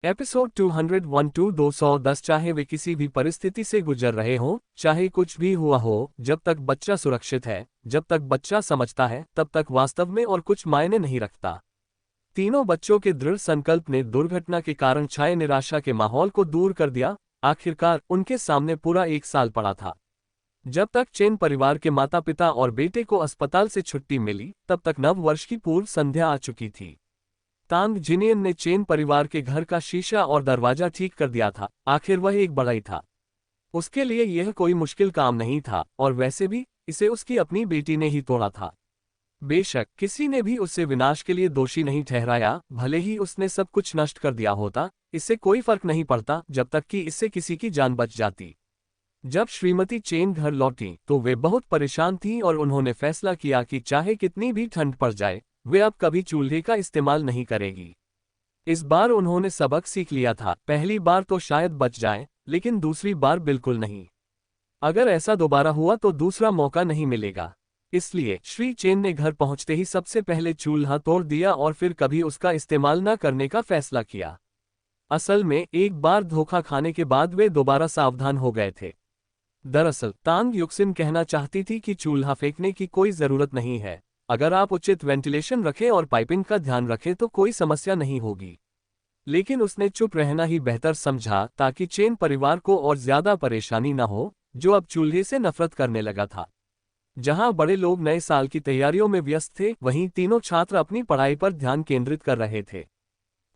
Episode 210 चाहे वे किसी भी परिस्थिति से गुजर रहे हों, चाहे कुछ भी हुआ हो, जब तक बच्चा सुरक्षित है, जब तक बच्चा समझता है, तब तक वास्तव में और कुछ मायने नहीं रखता। तीनों बच्चों के दृढ़ संकल्प ने दुर्घटना के कारण छाए निराशा के माहौल को दूर कर दिया। आखिरकार उनके सामने पूरा 1 साल पड़ा था। जब तक चेन परिवार के माता पिता और बेटे को अस्पताल से छुट्टी मिली, तब तक नव वर्ष की पूर्व संध्या आ चुकी थी। तांग जिनियन ने चेन परिवार के घर का शीशा और दरवाजा ठीक कर दिया था। आखिर वह एक बड़ा ही था। उसके लिए यह कोई मुश्किल काम नहीं था, और वैसे भी इसे उसकी अपनी बेटी ने ही तोड़ा था। बेशक किसी ने भी उसे विनाश के लिए दोषी नहीं ठहराया, भले ही उसने सब कुछ नष्ट कर दिया होता, इससे कोई फर्क नहीं पड़ता जब तक कि इससे किसी की जान बच जाती। जब श्रीमती चेन घर लौटी तो वे बहुत परेशान थीं और उन्होंने फैसला किया कि चाहे कितनी भी ठंड पड़ जाए, वे अब कभी चूल्हे का इस्तेमाल नहीं करेगी। इस बार उन्होंने सबक सीख लिया था। पहली बार तो शायद बच जाए, लेकिन दूसरी बार बिल्कुल नहीं। अगर ऐसा दोबारा हुआ तो दूसरा मौका नहीं मिलेगा। इसलिए श्री चेन ने घर पहुंचते ही सबसे पहले चूल्हा तोड़ दिया और फिर कभी उसका इस्तेमाल न करने का फैसला किया। असल में एक बार धोखा खाने के बाद वे दोबारा सावधान हो गए थे। दरअसल तांग युक्सिन कहना चाहती थी कि चूल्हा फेंकने की कोई जरूरत नहीं है। अगर आप उचित वेंटिलेशन रखें और पाइपिंग का ध्यान रखें तो कोई समस्या नहीं होगी। लेकिन उसने चुप रहना ही बेहतर समझा, ताकि चेन परिवार को और ज्यादा परेशानी न हो, जो अब चूल्हे से नफरत करने लगा था। जहां बड़े लोग नए साल की तैयारियों में व्यस्त थे, वहीं तीनों छात्र अपनी पढ़ाई पर ध्यान केंद्रित कर रहे थे।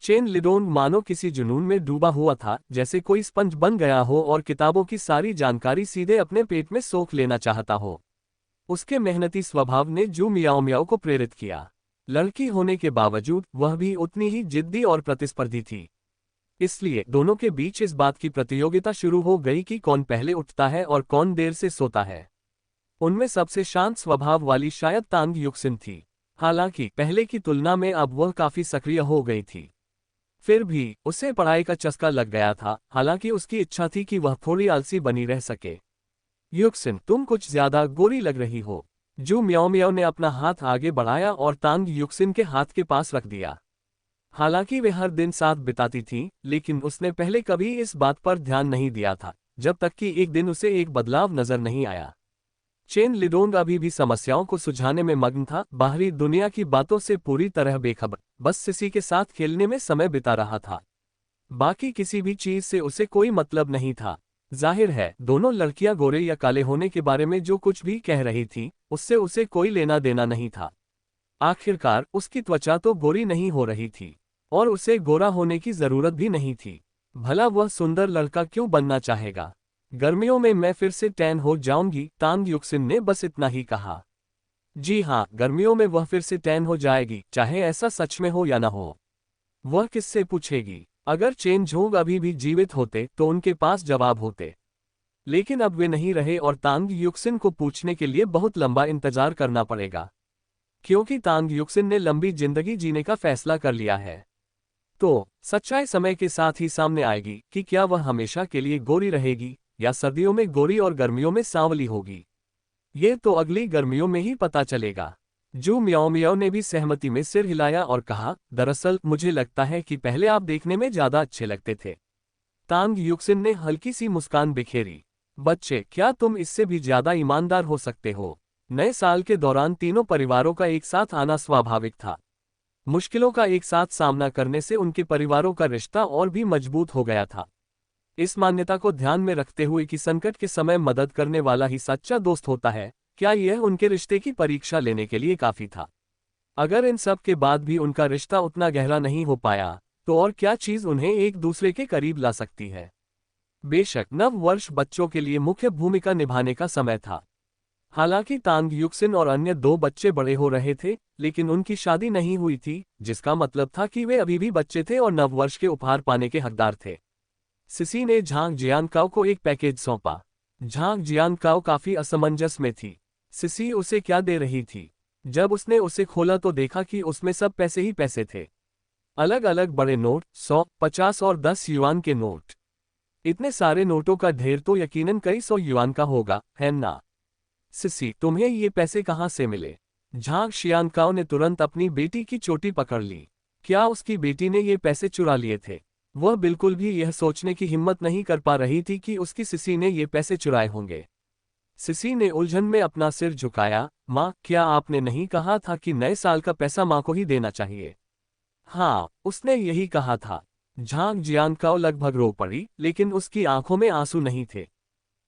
चेन लिडोंग मानो किसी जुनून में डूबा हुआ था, जैसे कोई स्पंज बन गया हो और किताबों की सारी जानकारी सीधे अपने पेट में सोख लेना चाहता हो। उसके मेहनती स्वभाव ने जू मियाओ मियाओ को प्रेरित किया। लड़की होने के बावजूद वह भी उतनी ही जिद्दी और प्रतिस्पर्धी थी। इसलिए दोनों के बीच इस बात की प्रतियोगिता शुरू हो गई कि कौन पहले उठता है और कौन देर से सोता है। उनमें सबसे शांत स्वभाव वाली शायद तांग युक्सिन थी। हालांकि पहले की तुलना में अब वह काफी सक्रिय हो गई थी। फिर भी उसे पढ़ाई का चस्का लग गया था, हालांकि उसकी इच्छा थी कि वह थोड़ी आलसी बनी रह सके। युक्सिन, तुम कुछ ज्यादा गोरी लग रही हो। जू म्याओ म्याओ ने अपना हाथ आगे बढ़ाया और तांग युक्सिन के हाथ के पास रख दिया। हालांकि वे हर दिन साथ बिताती थीं, लेकिन उसने पहले कभी इस बात पर ध्यान नहीं दिया था, जब तक कि एक दिन उसे एक बदलाव नजर नहीं आया। चेन लिडोंग अभी भी समस्याओं को सुलझाने में मग्न था, बाहरी दुनिया की बातों से पूरी तरह बेखबर, बस सिसी के साथ खेलने में समय बिता रहा था। बाकी किसी भी चीज से उसे कोई मतलब नहीं था। जाहिर है दोनों लड़कियां गोरे या काले होने के बारे में जो कुछ भी कह रही थी, उससे उसे कोई लेना देना नहीं था। आखिरकार उसकी त्वचा तो गोरी नहीं हो रही थी, और उसे गोरा होने की जरूरत भी नहीं थी। भला वह सुंदर लड़का क्यों बनना चाहेगा। गर्मियों में मैं फिर से टैन हो जाऊंगी, तांग युक्सिन ने बस इतना ही कहा। जी हाँ, गर्मियों में वह फिर से टैन हो जाएगी, चाहे ऐसा सच में हो या न हो। वह किससे पूछेगी। अगर चेन झोंग अभी भी जीवित होते तो उनके पास जवाब होते, लेकिन अब वे नहीं रहे और तांग युक्सिन को पूछने के लिए बहुत लंबा इंतजार करना पड़ेगा, क्योंकि तांग युक्सिन ने लंबी जिंदगी जीने का फैसला कर लिया है। तो सच्चाई समय के साथ ही सामने आएगी कि क्या वह हमेशा के लिए गोरी रहेगी, या सर्दियों में गोरी और गर्मियों में सांवली होगी। ये तो अगली गर्मियों में ही पता चलेगा। जू मियाओ मियाओ ने भी सहमति में सिर हिलाया और कहा, दरअसल मुझे लगता है कि पहले आप देखने में ज्यादा अच्छे लगते थे। तांग युक्सिन ने हल्की सी मुस्कान बिखेरी। बच्चे, क्या तुम इससे भी ज्यादा ईमानदार हो सकते हो। नए साल के दौरान तीनों परिवारों का एक साथ आना स्वाभाविक था। मुश्किलों का एक साथ सामना करने से उनके परिवारों का रिश्ता और भी मजबूत हो गया था। इस मान्यता को ध्यान में रखते हुए कि संकट के समय मदद करने वाला ही सच्चा दोस्त होता है, क्या यह उनके रिश्ते की परीक्षा लेने के लिए काफी था। अगर इन सब के बाद भी उनका रिश्ता उतना गहरा नहीं हो पाया, तो और क्या चीज उन्हें एक दूसरे के करीब ला सकती है। बेशक नव वर्ष बच्चों के लिए मुख्य भूमिका निभाने का समय था। हालांकि तांग युक्सिन और अन्य 2 बच्चे बड़े हो रहे थे, लेकिन उनकी शादी नहीं हुई थी, जिसका मतलब था कि वे अभी भी बच्चे थे और नव वर्ष के उपहार पाने के हकदार थे। सिसी ने झांग जियानकाओ को एक पैकेज सौंपा। झांग जियानकाओ काफी असमंजस में थी। सिसी उसे क्या दे रही थी। जब उसने उसे खोला तो देखा कि उसमें सब पैसे ही पैसे थे। अलग अलग बड़े नोट, 100, 50 और 10 युआन के नोट। इतने सारे नोटों का ढेर तो यकीनन कई 100 युआन का होगा, है ना। सिसी, तुम्हें ये पैसे कहाँ से मिले। झांग शियानकाओ ने तुरंत अपनी बेटी की चोटी पकड़ ली। क्या उसकी बेटी ने ये पैसे चुरा लिए थे। वह बिल्कुल भी यह सोचने की हिम्मत नहीं कर पा रही थी कि उसकी सिसी ने ये पैसे चुराए होंगे। सिसी ने उलझन में अपना सिर झुकाया। माँ, क्या आपने नहीं कहा था कि नए साल का पैसा माँ को ही देना चाहिए? हाँ, उसने यही कहा था। झांग जियांकाओ लगभग रो पड़ी, लेकिन उसकी आंखों में आंसू नहीं थे।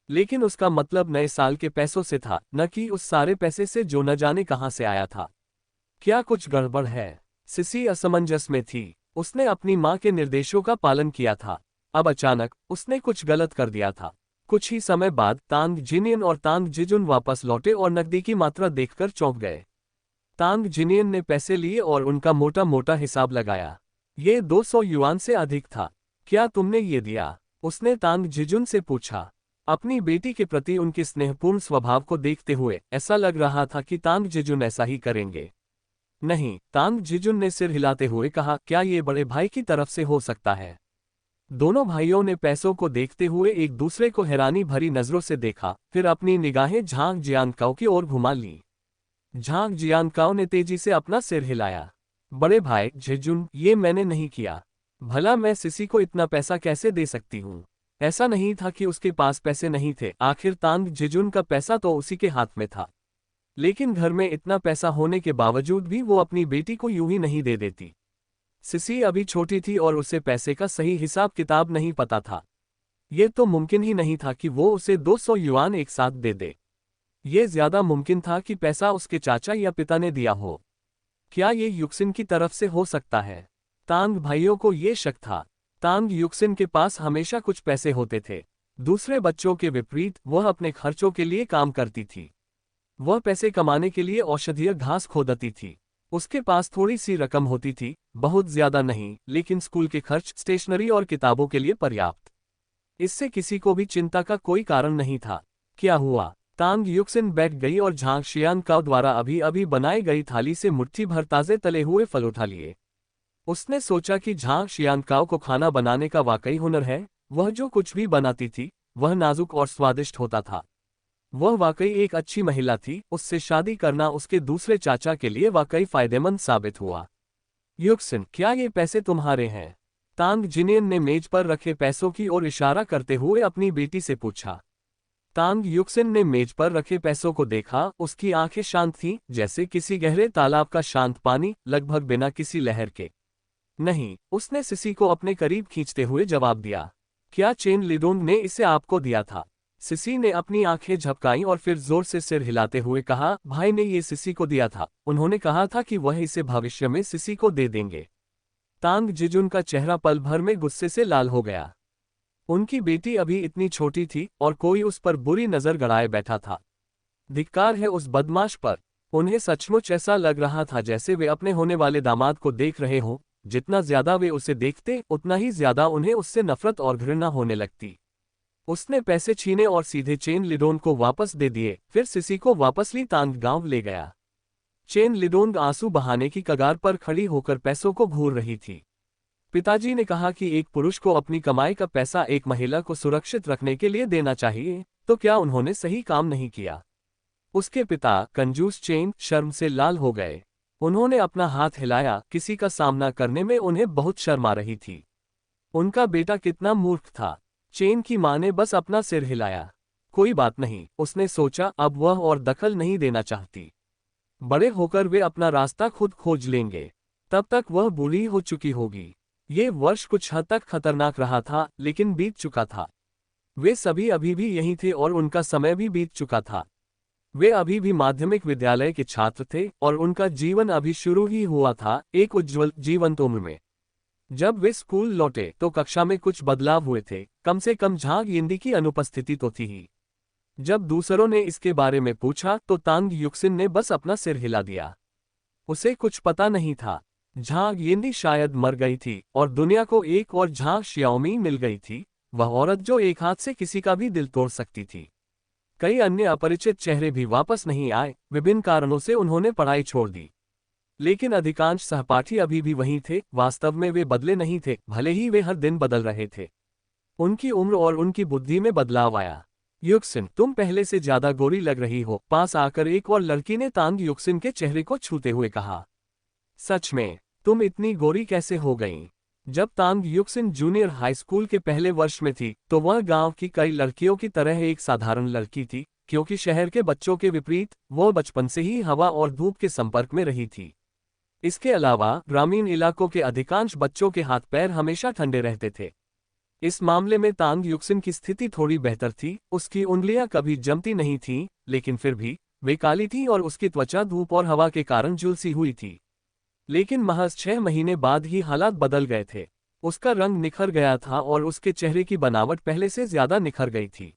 लेकिन उसका मतलब नए साल के पैसों से था, न कि उस सारे पैसे से जो न जाने कहां से आया था। क्या कुछ गड़बड़ है? सिसी असमंजस में थी। उसने अपनी माँ के निर्देशों का पालन किया था। अब अचानक उसने कुछ गलत कर दिया था। कुछ ही समय बाद तांग जिनियन और तांग जिजुन वापस लौटे और नकदी की मात्रा देखकर चौंक गए। तांग जिनियन ने पैसे लिए और उनका मोटा मोटा हिसाब लगाया। ये 200 युआन से अधिक था। क्या तुमने ये दिया? उसने तांग जिजुन से पूछा। अपनी बेटी के प्रति उनके स्नेहपूर्ण स्वभाव को देखते हुए ऐसा लग रहा था कि तांग जिजुन ऐसा ही करेंगे। नहीं, तांग जिजुन ने सिर हिलाते हुए कहा, क्या ये बड़े भाई की तरफ से हो सकता है? दोनों भाइयों ने पैसों को देखते हुए एक दूसरे को हैरानी भरी नजरों से देखा, फिर अपनी निगाहें झांग जियांकाओ की ओर घुमा ली। झांग जियांकाओ ने तेजी से अपना सिर हिलाया। बड़े भाई जिजुन, ये मैंने नहीं किया। भला मैं सिसी को इतना पैसा कैसे दे सकती हूँ? ऐसा नहीं था कि उसके पास पैसे नहीं थे, आखिर तांग जिजुन का पैसा तो उसी के हाथ में था। लेकिन घर में इतना पैसा होने के बावजूद भी वो अपनी बेटी को यूं ही नहीं दे देती। सिसी अभी छोटी थी और उसे पैसे का सही हिसाब किताब नहीं पता था। ये तो मुमकिन ही नहीं था कि वो उसे 200 युआन एक साथ दे दे। ये ज्यादा मुमकिन था कि पैसा उसके चाचा या पिता ने दिया हो। क्या ये युक्सिन की तरफ से हो सकता है? तांग भाइयों को ये शक था। तांग युक्सिन के पास हमेशा कुछ पैसे होते थे। दूसरे बच्चों के विपरीत वह अपने खर्चों के लिए काम करती थी। वह पैसे कमाने के लिए औषधीय घास खोदती थी। उसके पास थोड़ी सी रकम होती थी, बहुत ज्यादा नहीं, लेकिन स्कूल के खर्च, स्टेशनरी और किताबों के लिए पर्याप्त। इससे किसी को भी चिंता का कोई कारण नहीं था। क्या हुआ? तांग युक्सिन बैठ गई और झांग शियांकाओ द्वारा अभी अभी बनाई गई थाली से मुट्ठी भर ताजे तले हुए फल उठा लिए। उसने सोचा कि झांग शियांकाओ को खाना बनाने का वाकई हुनर है। वह जो कुछ भी बनाती थी वह नाजुक और स्वादिष्ट होता था। वह वाकई एक अच्छी महिला थी। उससे शादी करना उसके दूसरे चाचा के लिए वाकई फायदेमंद साबित हुआ। युक्सिन, क्या ये पैसे तुम्हारे हैं? तांग जिनियन ने मेज पर रखे पैसों की ओर इशारा करते हुए अपनी बेटी से पूछा। तांग युक्सिन ने मेज पर रखे पैसों को देखा। उसकी आंखें शांत थीं, जैसे किसी गहरे तालाब का शांत पानी, लगभग बिना किसी लहर के। नहीं, उसने सिसी को अपने करीब खींचते हुए जवाब दिया। क्या चेन लिडोंग ने इसे आपको दिया था? सिसी ने अपनी आंखें झपकाईं और फिर जोर से सिर हिलाते हुए कहा, भाई ने ये सिसी को दिया था। उन्होंने कहा था कि वह इसे भविष्य में सिसी को दे देंगे। तांग जिजुन का चेहरा पल भर में गुस्से से लाल हो गया। उनकी बेटी अभी इतनी छोटी थी और कोई उस पर बुरी नजर गड़ाए बैठा था। धिक्कार है उस बदमाश पर। उन्हें सचमुच ऐसा लग रहा था जैसे वे अपने होने वाले दामाद को देख रहे हों। जितना ज्यादा वे उसे देखते उतना ही ज्यादा उन्हें उससे नफरत और घृणा होने लगती। उसने पैसे छीने और सीधे चेन लिडोन को वापस दे दिए, फिर सिसी को वापस ली तांग गांव ले गया। चेन लिडोन आंसू बहाने की कगार पर खड़ी होकर पैसों को घूर रही थी। पिताजी ने कहा कि एक पुरुष को अपनी कमाई का पैसा एक महिला को सुरक्षित रखने के लिए देना चाहिए, तो क्या उन्होंने सही काम नहीं किया? उसके पिता कंजूस चेन शर्म से लाल हो गए। उन्होंने अपना हाथ हिलाया। किसी का सामना करने में उन्हें बहुत शर्म आ रही थी। उनका बेटा कितना मूर्ख था। चेन की मां ने बस अपना सिर हिलाया। कोई बात नहीं, उसने सोचा, अब वह और दखल नहीं देना चाहती। बड़े होकर वे अपना रास्ता खुद खोज लेंगे। तब तक वह बूढ़ी हो चुकी होगी। ये वर्ष कुछ हद तक खतरनाक रहा था, लेकिन बीत चुका था। वे सभी अभी भी यहीं थे और उनका समय भी बीत चुका था। वे अभी भी माध्यमिक विद्यालय के छात्र थे और उनका जीवन अभी शुरू ही हुआ था, एक उज्ज्वल जीवंत उम्र में। जब वे स्कूल लौटे तो कक्षा में कुछ बदलाव हुए थे। कम से कम झांग यिंदी की अनुपस्थिति तो थी ही। जब दूसरों ने इसके बारे में पूछा तो तांग युक्सिन ने बस अपना सिर हिला दिया। उसे कुछ पता नहीं था। झांग यिंदी शायद मर गई थी और दुनिया को एक और झांग शियाओमी मिल गई थी, वह औरत जो एक हाथ से किसी का भी दिल तोड़ सकती थी। कई अन्य अपरिचित चेहरे भी वापस नहीं आए। विभिन्न कारणों से उन्होंने पढ़ाई छोड़ दी। लेकिन अधिकांश सहपाठी अभी भी वहीं थे। वास्तव में वे बदले नहीं थे, भले ही वे हर दिन बदल रहे थे। उनकी उम्र और उनकी बुद्धि में बदलाव आया। युक्सिन, तुम पहले से ज्यादा गोरी लग रही हो, पास आकर एक और लड़की ने तांग युक्सिन के चेहरे को छूते हुए कहा। सच में, तुम इतनी गोरी कैसे हो गईं? जब तांग युक्सिन जूनियर हाई स्कूल के पहले वर्ष में थी तो वह गांव की कई लड़कियों की तरह एक साधारण लड़की थी, क्योंकि शहर के बच्चों के विपरीत वह बचपन से ही हवा और धूप के संपर्क में रही थी। इसके अलावा ग्रामीण इलाकों के अधिकांश बच्चों के हाथ पैर हमेशा ठंडे रहते थे। इस मामले में तांग युक्सिन की स्थिति थोड़ी बेहतर थी। उसकी उंगलियां कभी जमती नहीं थीं, लेकिन फिर भी वे काली थीं और उसकी त्वचा धूप और हवा के कारण झुलसी हुई थी। लेकिन महज 6 महीने बाद ही हालात बदल गए थे। उसका रंग निखर गया था और उसके चेहरे की बनावट पहले से ज्यादा निखर गई थी।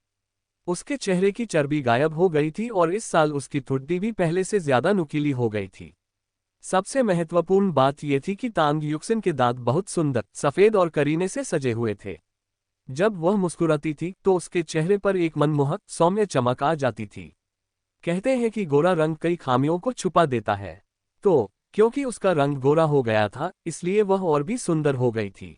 उसके चेहरे की चर्बी गायब हो गई थी और इस साल उसकी ठुड्डी भी पहले से ज्यादा नुकीली हो गई थी। सबसे महत्वपूर्ण बात यह थी कि तांग युक्सिन के दांत बहुत सुंदर, सफेद और करीने से सजे हुए थे। जब वह मुस्कुराती थी तो उसके चेहरे पर एक मनमोहक, सौम्य चमक आ जाती थी। कहते हैं कि गोरा रंग कई खामियों को छुपा देता है। तो क्योंकि उसका रंग गोरा हो गया था, इसलिए वह और भी सुंदर हो गई थी।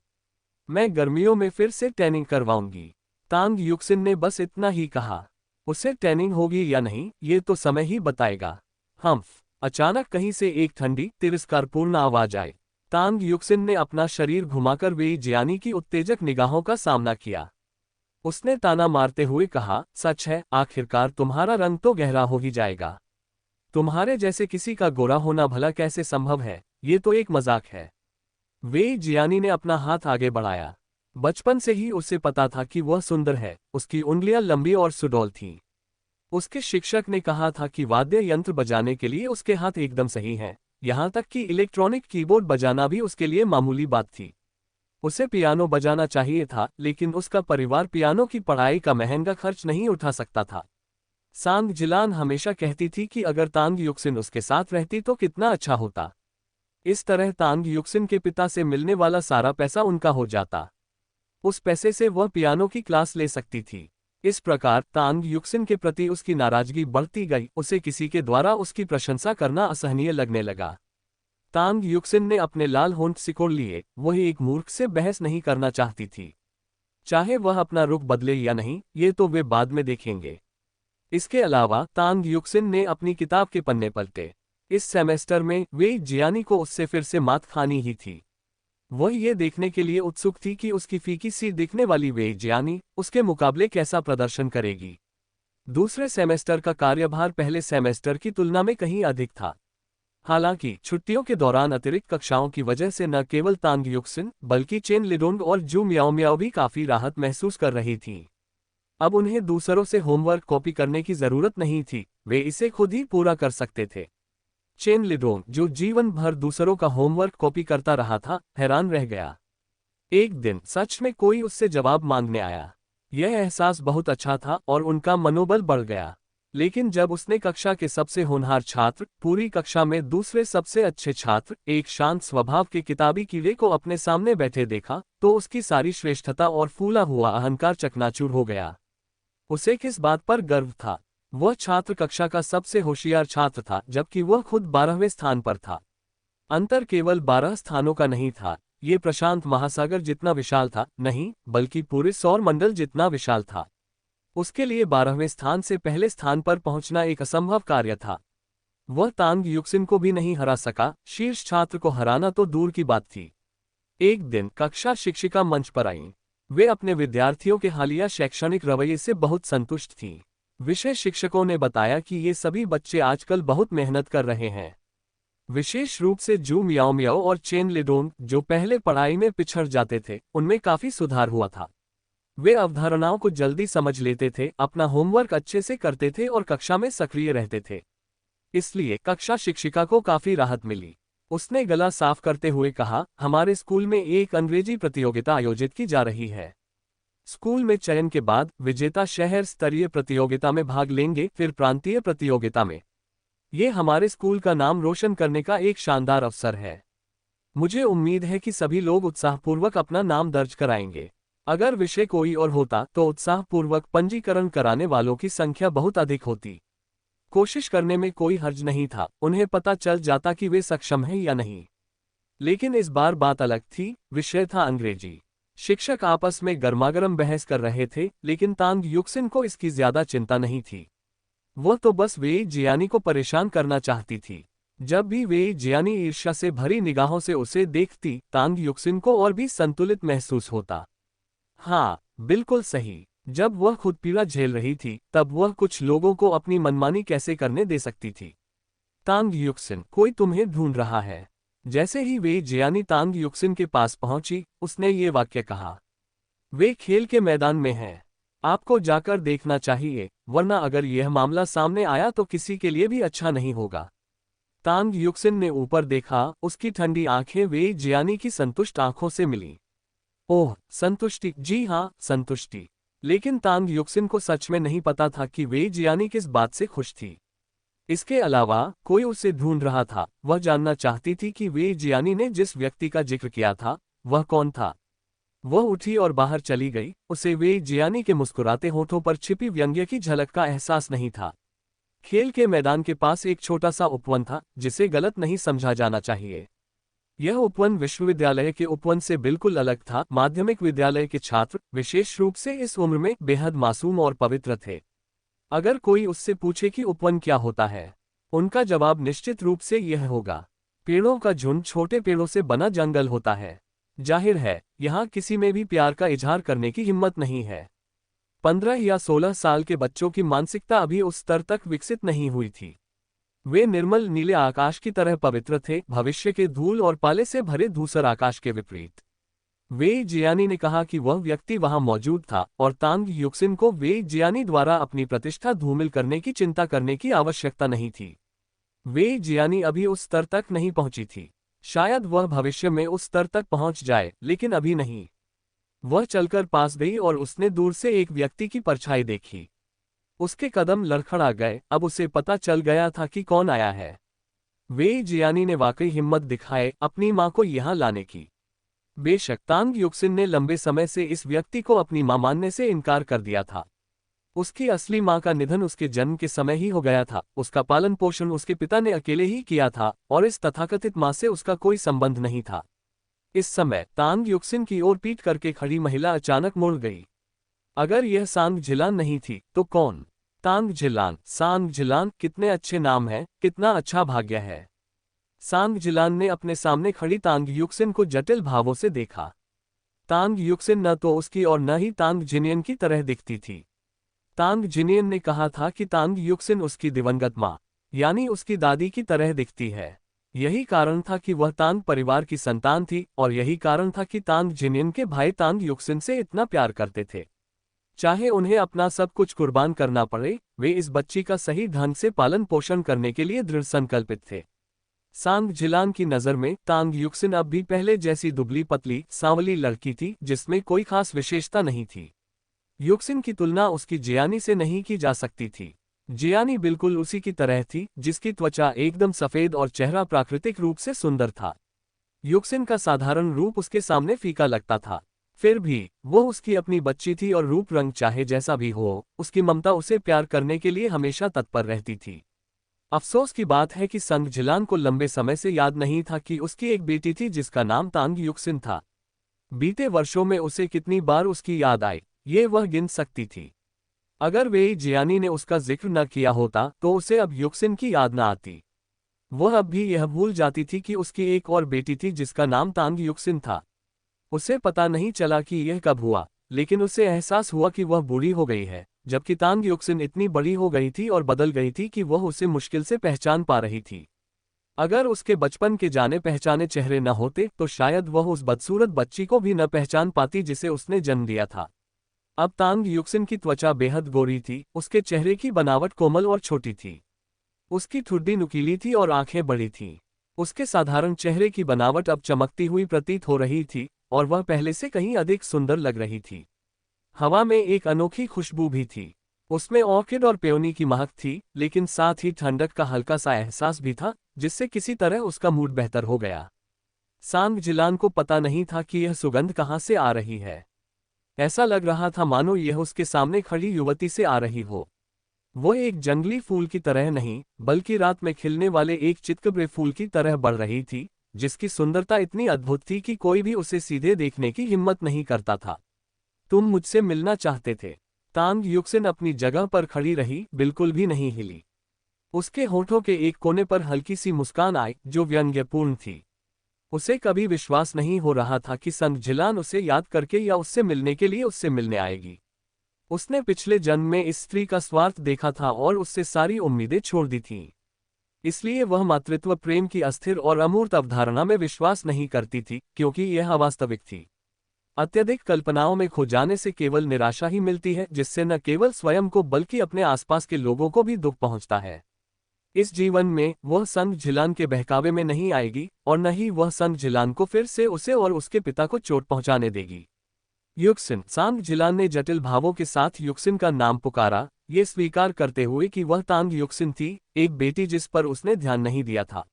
मैं गर्मियों में फिर से टैनिंग करवाऊंगी। तांग युक्सिन ने बस इतना ही कहा। उसे टैनिंग होगी या नहीं, ये तो समय ही बताएगा। हम्फ। अचानक कहीं से एक ठंडी, तिरस्कारपूर्ण आवाज आई। तांग युक्सिन ने अपना शरीर घुमाकर वेई जियानी की उत्तेजक निगाहों का सामना किया। उसने ताना मारते हुए कहा, सच है, आखिरकार तुम्हारा रंग तो गहरा हो ही जाएगा। तुम्हारे जैसे किसी का गोरा होना भला कैसे संभव है, ये तो एक मजाक है। वेई जियानी ने अपना हाथ आगे बढ़ाया। बचपन से ही उसे पता था कि वह सुंदर है। उसकी उंगलियां लंबी और सुडौल थीं। उसके शिक्षक ने कहा था कि वाद्य यंत्र बजाने के लिए उसके हाथ एकदम सही हैं, यहाँ तक कि इलेक्ट्रॉनिक कीबोर्ड बजाना भी उसके लिए मामूली बात थी। उसे पियानो बजाना चाहिए था, लेकिन उसका परिवार पियानो की पढ़ाई का महंगा खर्च नहीं उठा सकता था। सांग जिलान हमेशा कहती थी कि अगर तांग युक्सिन उसके साथ रहती तो कितना अच्छा होता। इस तरह तांग युक्सिन के पिता से मिलने वाला सारा पैसा उनका हो जाता। उस पैसे से वह पियानो की क्लास ले सकती थी। इस प्रकार तांग युक्सिन के प्रति उसकी नाराजगी बढ़ती गई। उसे किसी के द्वारा उसकी प्रशंसा करना असहनीय लगने लगा। तांग युक्सिन ने अपने लाल होंठ सिकोड़ लिए। वह एक मूर्ख से बहस नहीं करना चाहती थी। चाहे वह अपना रुख बदले या नहीं, ये तो वे बाद में देखेंगे। इसके अलावा तांग युक्सिन ने अपनी किताब के पन्ने पलटे। इस सेमेस्टर में वेई जियानी को उससे फिर से मात खानी ही थी। वह ये देखने के लिए उत्सुक थी कि उसकी फीकी सी दिखने वाली वेई जियानी उसके मुकाबले कैसा प्रदर्शन करेगी। दूसरे सेमेस्टर का कार्यभार पहले सेमेस्टर की तुलना में कहीं अधिक था। हालांकि छुट्टियों के दौरान अतिरिक्त कक्षाओं की वजह से न केवल तांग युक्सिन बल्कि चेन लिडोंग और जू मियाओ मियाओ भी काफी राहत महसूस कर रही थीं। अब उन्हें दूसरों से होमवर्क कॉपी करने की जरूरत नहीं थी, वे इसे खुद ही पूरा कर सकते थे। चेन लिडोंग, जो जीवन भर दूसरों का होमवर्क कॉपी करता रहा था, हैरान रह गया। एक दिन सच में कोई उससे जवाब मांगने आया। यह एहसास बहुत अच्छा था और उनका मनोबल बढ़ गया। लेकिन जब उसने कक्षा के सबसे होनहार छात्र, पूरी कक्षा में दूसरे सबसे अच्छे छात्र, एक शांत स्वभाव के किताबी कीड़े को अपने सामने बैठे देखा, तो उसकी सारी श्रेष्ठता और फूला हुआ अहंकार चकनाचूर हो गया। उसे किस बात पर गर्व था? वह छात्र कक्षा का सबसे होशियार छात्र था, जबकि वह खुद 12वें स्थान पर था। अंतर केवल 12 स्थानों का नहीं था, ये प्रशांत महासागर जितना विशाल था, नहीं, बल्कि पूरे सौर मंडल जितना विशाल था। उसके लिए 12वें स्थान से पहले स्थान पर पहुंचना एक असंभव कार्य था। वह तांग युक्सिन को भी नहीं हरा सका, शीर्ष छात्र को हराना तो दूर की बात थी। एक दिन कक्षा शिक्षिका मंच पर आईं। वे अपने विद्यार्थियों के हालिया शैक्षणिक रवैये से बहुत संतुष्ट थीं। विषय शिक्षकों ने बताया कि ये सभी बच्चे आजकल बहुत मेहनत कर रहे हैं। विशेष रूप से जू मियाओ मियाओ और चेन लिडोंग, जो पहले पढ़ाई में पिछड़ जाते थे, उनमें काफी सुधार हुआ था। वे अवधारणाओं को जल्दी समझ लेते थे, अपना होमवर्क अच्छे से करते थे और कक्षा में सक्रिय रहते थे। इसलिए कक्षा शिक्षिका को काफी राहत मिली। उसने गला साफ करते हुए कहा, हमारे स्कूल में एक अंग्रेजी प्रतियोगिता आयोजित की जा रही है। स्कूल में चयन के बाद विजेता शहर स्तरीय प्रतियोगिता में भाग लेंगे, फिर प्रांतीय प्रतियोगिता में। ये हमारे स्कूल का नाम रोशन करने का एक शानदार अवसर है। मुझे उम्मीद है कि सभी लोग उत्साहपूर्वक अपना नाम दर्ज कराएंगे। अगर विषय कोई और होता तो उत्साहपूर्वक पंजीकरण कराने वालों की संख्या बहुत अधिक होती। कोशिश करने में कोई हर्ज नहीं था, उन्हें पता चल जाता कि वे सक्षम हैं या नहीं। लेकिन इस बार बात अलग थी, विषय था अंग्रेजी। शिक्षक आपस में गर्मागर्म बहस कर रहे थे, लेकिन तांग युक्सिन को इसकी ज्यादा चिंता नहीं थी। वह तो बस वेई जियानी को परेशान करना चाहती थी। जब भी वे जियानी ईर्ष्या से भरी निगाहों से उसे देखती, तांग युक्सिन को और भी संतुलित महसूस होता। हाँ, बिल्कुल सही। जब वह खुद पीड़ा झेल रही थी, तब वह कुछ लोगों को अपनी मनमानी कैसे करने दे सकती थी। तांग युक्सिन, कोई तुम्हें ढूंढ रहा है। जैसे ही वे जियानी तांग युक्सिन के पास पहुंची, उसने ये वाक्य कहा। वे खेल के मैदान में हैं। आपको जाकर देखना चाहिए, वरना अगर यह मामला सामने आया तो किसी के लिए भी अच्छा नहीं होगा। तांग युक्सिन ने ऊपर देखा, उसकी ठंडी आंखें वे जियानी की संतुष्ट आंखों से मिलीं। ओह, संतुष्टि, जी हाँ, संतुष्टि। लेकिन तांग युक्सिन को सच में नहीं पता था कि वे जियानी किस बात से खुश थी। इसके अलावा कोई उसे ढूंढ रहा था। वह जानना चाहती थी कि वे जियानी ने जिस व्यक्ति का जिक्र किया था, वह कौन था। वह उठी और बाहर चली गई। उसे वे जियानी के मुस्कुराते होठों पर छिपी व्यंग्य की झलक का एहसास नहीं था। खेल के मैदान के पास एक छोटा सा उपवन था, जिसे गलत नहीं समझा जाना चाहिए। यह उपवन विश्वविद्यालय के उपवन से बिल्कुल अलग था। माध्यमिक विद्यालय के छात्र, विशेष रूप से इस उम्र में, बेहद मासूम और पवित्र थे। अगर कोई उससे पूछे कि उपवन क्या होता है, उनका जवाब निश्चित रूप से यह होगा, पेड़ों का झुंड छोटे पेड़ों से बना जंगल होता है। जाहिर है, यहाँ किसी में भी प्यार का इजहार करने की हिम्मत नहीं है। 15 या 16 साल के बच्चों की मानसिकता अभी उस स्तर तक विकसित नहीं हुई थी। वे निर्मल नीले आकाश की तरह पवित्र थे, भविष्य के धूल और पाले से भरे धूसर आकाश के विपरीत। वे जियानी ने कहा कि वह व्यक्ति वहां मौजूद था, और तांग युक्सिन को वे जियानी द्वारा अपनी प्रतिष्ठा धूमिल करने की चिंता करने की आवश्यकता नहीं थी। वे जियानी अभी उस स्तर तक नहीं पहुंची थी। शायद वह भविष्य में उस स्तर तक पहुंच जाए, लेकिन अभी नहीं। वह चलकर पास गई और उसने दूर से एक व्यक्ति की परछाई देखी। उसके कदम लड़खड़ा गए। अब उसे पता चल गया था कि कौन आया है। वे जियानी ने वाकई हिम्मत दिखाए अपनी मां को यहां लाने की। बेशक तांग युक्सिन ने लंबे समय से इस व्यक्ति को अपनी मां मानने से इनकार कर दिया था। उसकी असली मां का निधन उसके जन्म के समय ही हो गया था। उसका पालन पोषण उसके पिता ने अकेले ही किया था, और इस तथाकथित मां से उसका कोई संबंध नहीं था। इस समय तांग युक्सिन की ओर पीट करके खड़ी महिला अचानक मुड़ गई। अगर यह सांग जिलान नहीं थी तो कौन? तांग जिलान, सांग जिलान, कितने अच्छे नाम हैं, कितना अच्छा भाग्य है। सांग जिलान ने अपने सामने खड़ी तांग युक्सिन को जटिल भावों से देखा। तांग युक्सिन न तो उसकी और न ही तांग जिनियन की तरह दिखती थी। तांग जिनियन ने कहा था कि तांग युक्सिन उसकी दिवंगत मां, यानी उसकी दादी की तरह दिखती है। यही कारण था कि वह तांग परिवार की संतान थी, और यही कारण था कि तांग जिनियन के भाई तांग युक्सिन से इतना प्यार करते थे। चाहे उन्हें अपना सब कुछ कुर्बान करना पड़े, वे इस बच्ची का सही ढंग से पालन पोषण करने के लिए दृढ़ संकल्पित थे। सांग जिलान की नज़र में तांग युक्सिन अब भी पहले जैसी दुबली पतली सांवली लड़की थी, जिसमें कोई खास विशेषता नहीं थी। युक्सिन की तुलना उसकी जियानी से नहीं की जा सकती थी। जियानी बिल्कुल उसी की तरह थी, जिसकी त्वचा एकदम सफ़ेद और चेहरा प्राकृतिक रूप से सुंदर था। युक्सिन का साधारण रूप उसके सामने फीका लगता था। फिर भी वो उसकी अपनी बच्ची थी, और रूप रंग चाहे जैसा भी हो, उसकी ममता उसे प्यार करने के लिए हमेशा तत्पर रहती थी। अफसोस की बात है कि संग जिलान को लंबे समय से याद नहीं था कि उसकी एक बेटी थी जिसका नाम तांग युक्सिन था। बीते वर्षों में उसे कितनी बार उसकी याद आई, ये वह गिन सकती थी। अगर वे जियानी ने उसका जिक्र न किया होता तो उसे अब युक्सिन की याद न आती। वह अब भी यह भूल जाती थी कि उसकी एक और बेटी थी जिसका नाम तांग युक्सिन था। उसे पता नहीं चला कि यह कब हुआ, लेकिन उसे एहसास हुआ कि वह बूढ़ी हो गई है, जबकि तांग युक्सिन इतनी बड़ी हो गई थी और बदल गई थी कि वह उसे मुश्किल से पहचान पा रही थी। अगर उसके बचपन के जाने पहचाने चेहरे न होते तो शायद वह उस बदसूरत बच्ची को भी न पहचान पाती जिसे उसने जन्म दिया था। अब तांग युक्सिन की त्वचा बेहद गोरी थी, उसके चेहरे की बनावट कोमल और छोटी थी। उसकी ठुड्डी नुकीली थी और आंखें बड़ी थीं। उसके साधारण चेहरे की बनावट अब चमकती हुई प्रतीत हो रही थी, और वह पहले से कहीं अधिक सुंदर लग रही थी। हवा में एक अनोखी खुशबू भी थी। उसमें ऑर्किड और पेयोनी की महक थी, लेकिन साथ ही ठंडक का हल्का सा एहसास भी था, जिससे किसी तरह उसका मूड बेहतर हो गया। सांग जिलान को पता नहीं था कि यह सुगंध कहाँ से आ रही है। ऐसा लग रहा था मानो यह उसके सामने खड़ी युवती से आ रही हो। वो एक जंगली फूल की तरह नहीं, बल्कि रात में खिलने वाले एक चितकबरे फूल की तरह बढ़ रही थी, जिसकी सुंदरता इतनी अद्भुत थी कि कोई भी उसे सीधे देखने की हिम्मत नहीं करता था। तुम मुझसे मिलना चाहते थे? तांग युक्सिन अपनी जगह पर खड़ी रही, बिल्कुल भी नहीं हिली। उसके होठों के एक कोने पर हल्की सी मुस्कान आई जो व्यंग्यपूर्ण थी। उसे कभी विश्वास नहीं हो रहा था कि संग जिलान उसे याद करके या उससे मिलने के लिए उससे मिलने आएगी। उसने पिछले जन्म में इस स्त्री का स्वार्थ देखा था और उससे सारी उम्मीदें छोड़ दी थीं। इसलिए वह मातृत्व प्रेम की अस्थिर और अमूर्त अवधारणा में विश्वास नहीं करती थी, क्योंकि यह अवास्तविक थी। अत्यधिक कल्पनाओं में खो जाने से केवल निराशा ही मिलती है, जिससे न केवल स्वयं को बल्कि अपने आसपास के लोगों को भी दुख पहुंचता है। इस जीवन में वह संग झिलान के बहकावे में नहीं आएगी और न ही वह संग झिलान को फिर से उसे और उसके पिता को चोट पहुंचाने देगी। युक्सिन। सांग जिलान ने जटिल भावों के साथ युक्सिन का नाम पुकारा, ये स्वीकार करते हुए कि वह तांग युक्सिन थी, एक बेटी जिस पर उसने ध्यान नहीं दिया था।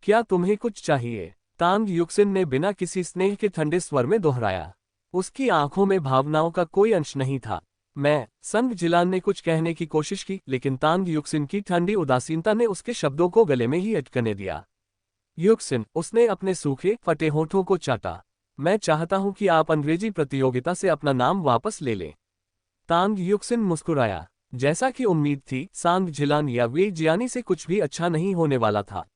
क्या तुम्हें कुछ चाहिए? तांग युक्सिन ने बिना किसी स्नेह के ठंडे स्वर में दोहराया। उसकी आंखों में भावनाओं का कोई अंश नहीं था। मैं। संग जिलान ने कुछ कहने की कोशिश की, लेकिन तांग युक्सिन की ठंडी उदासीनता ने उसके शब्दों को गले में ही अटकने दिया। युक्सिन। उसने अपने सूखे फटे होठों को चाटा। मैं चाहता हूं कि आप अंग्रेजी प्रतियोगिता से अपना नाम वापस ले लें। तांग युक्सिन मुस्कुराया। जैसा कि उम्मीद थी, सांग जिलान या वे जियानी से कुछ भी अच्छा नहीं होने वाला था।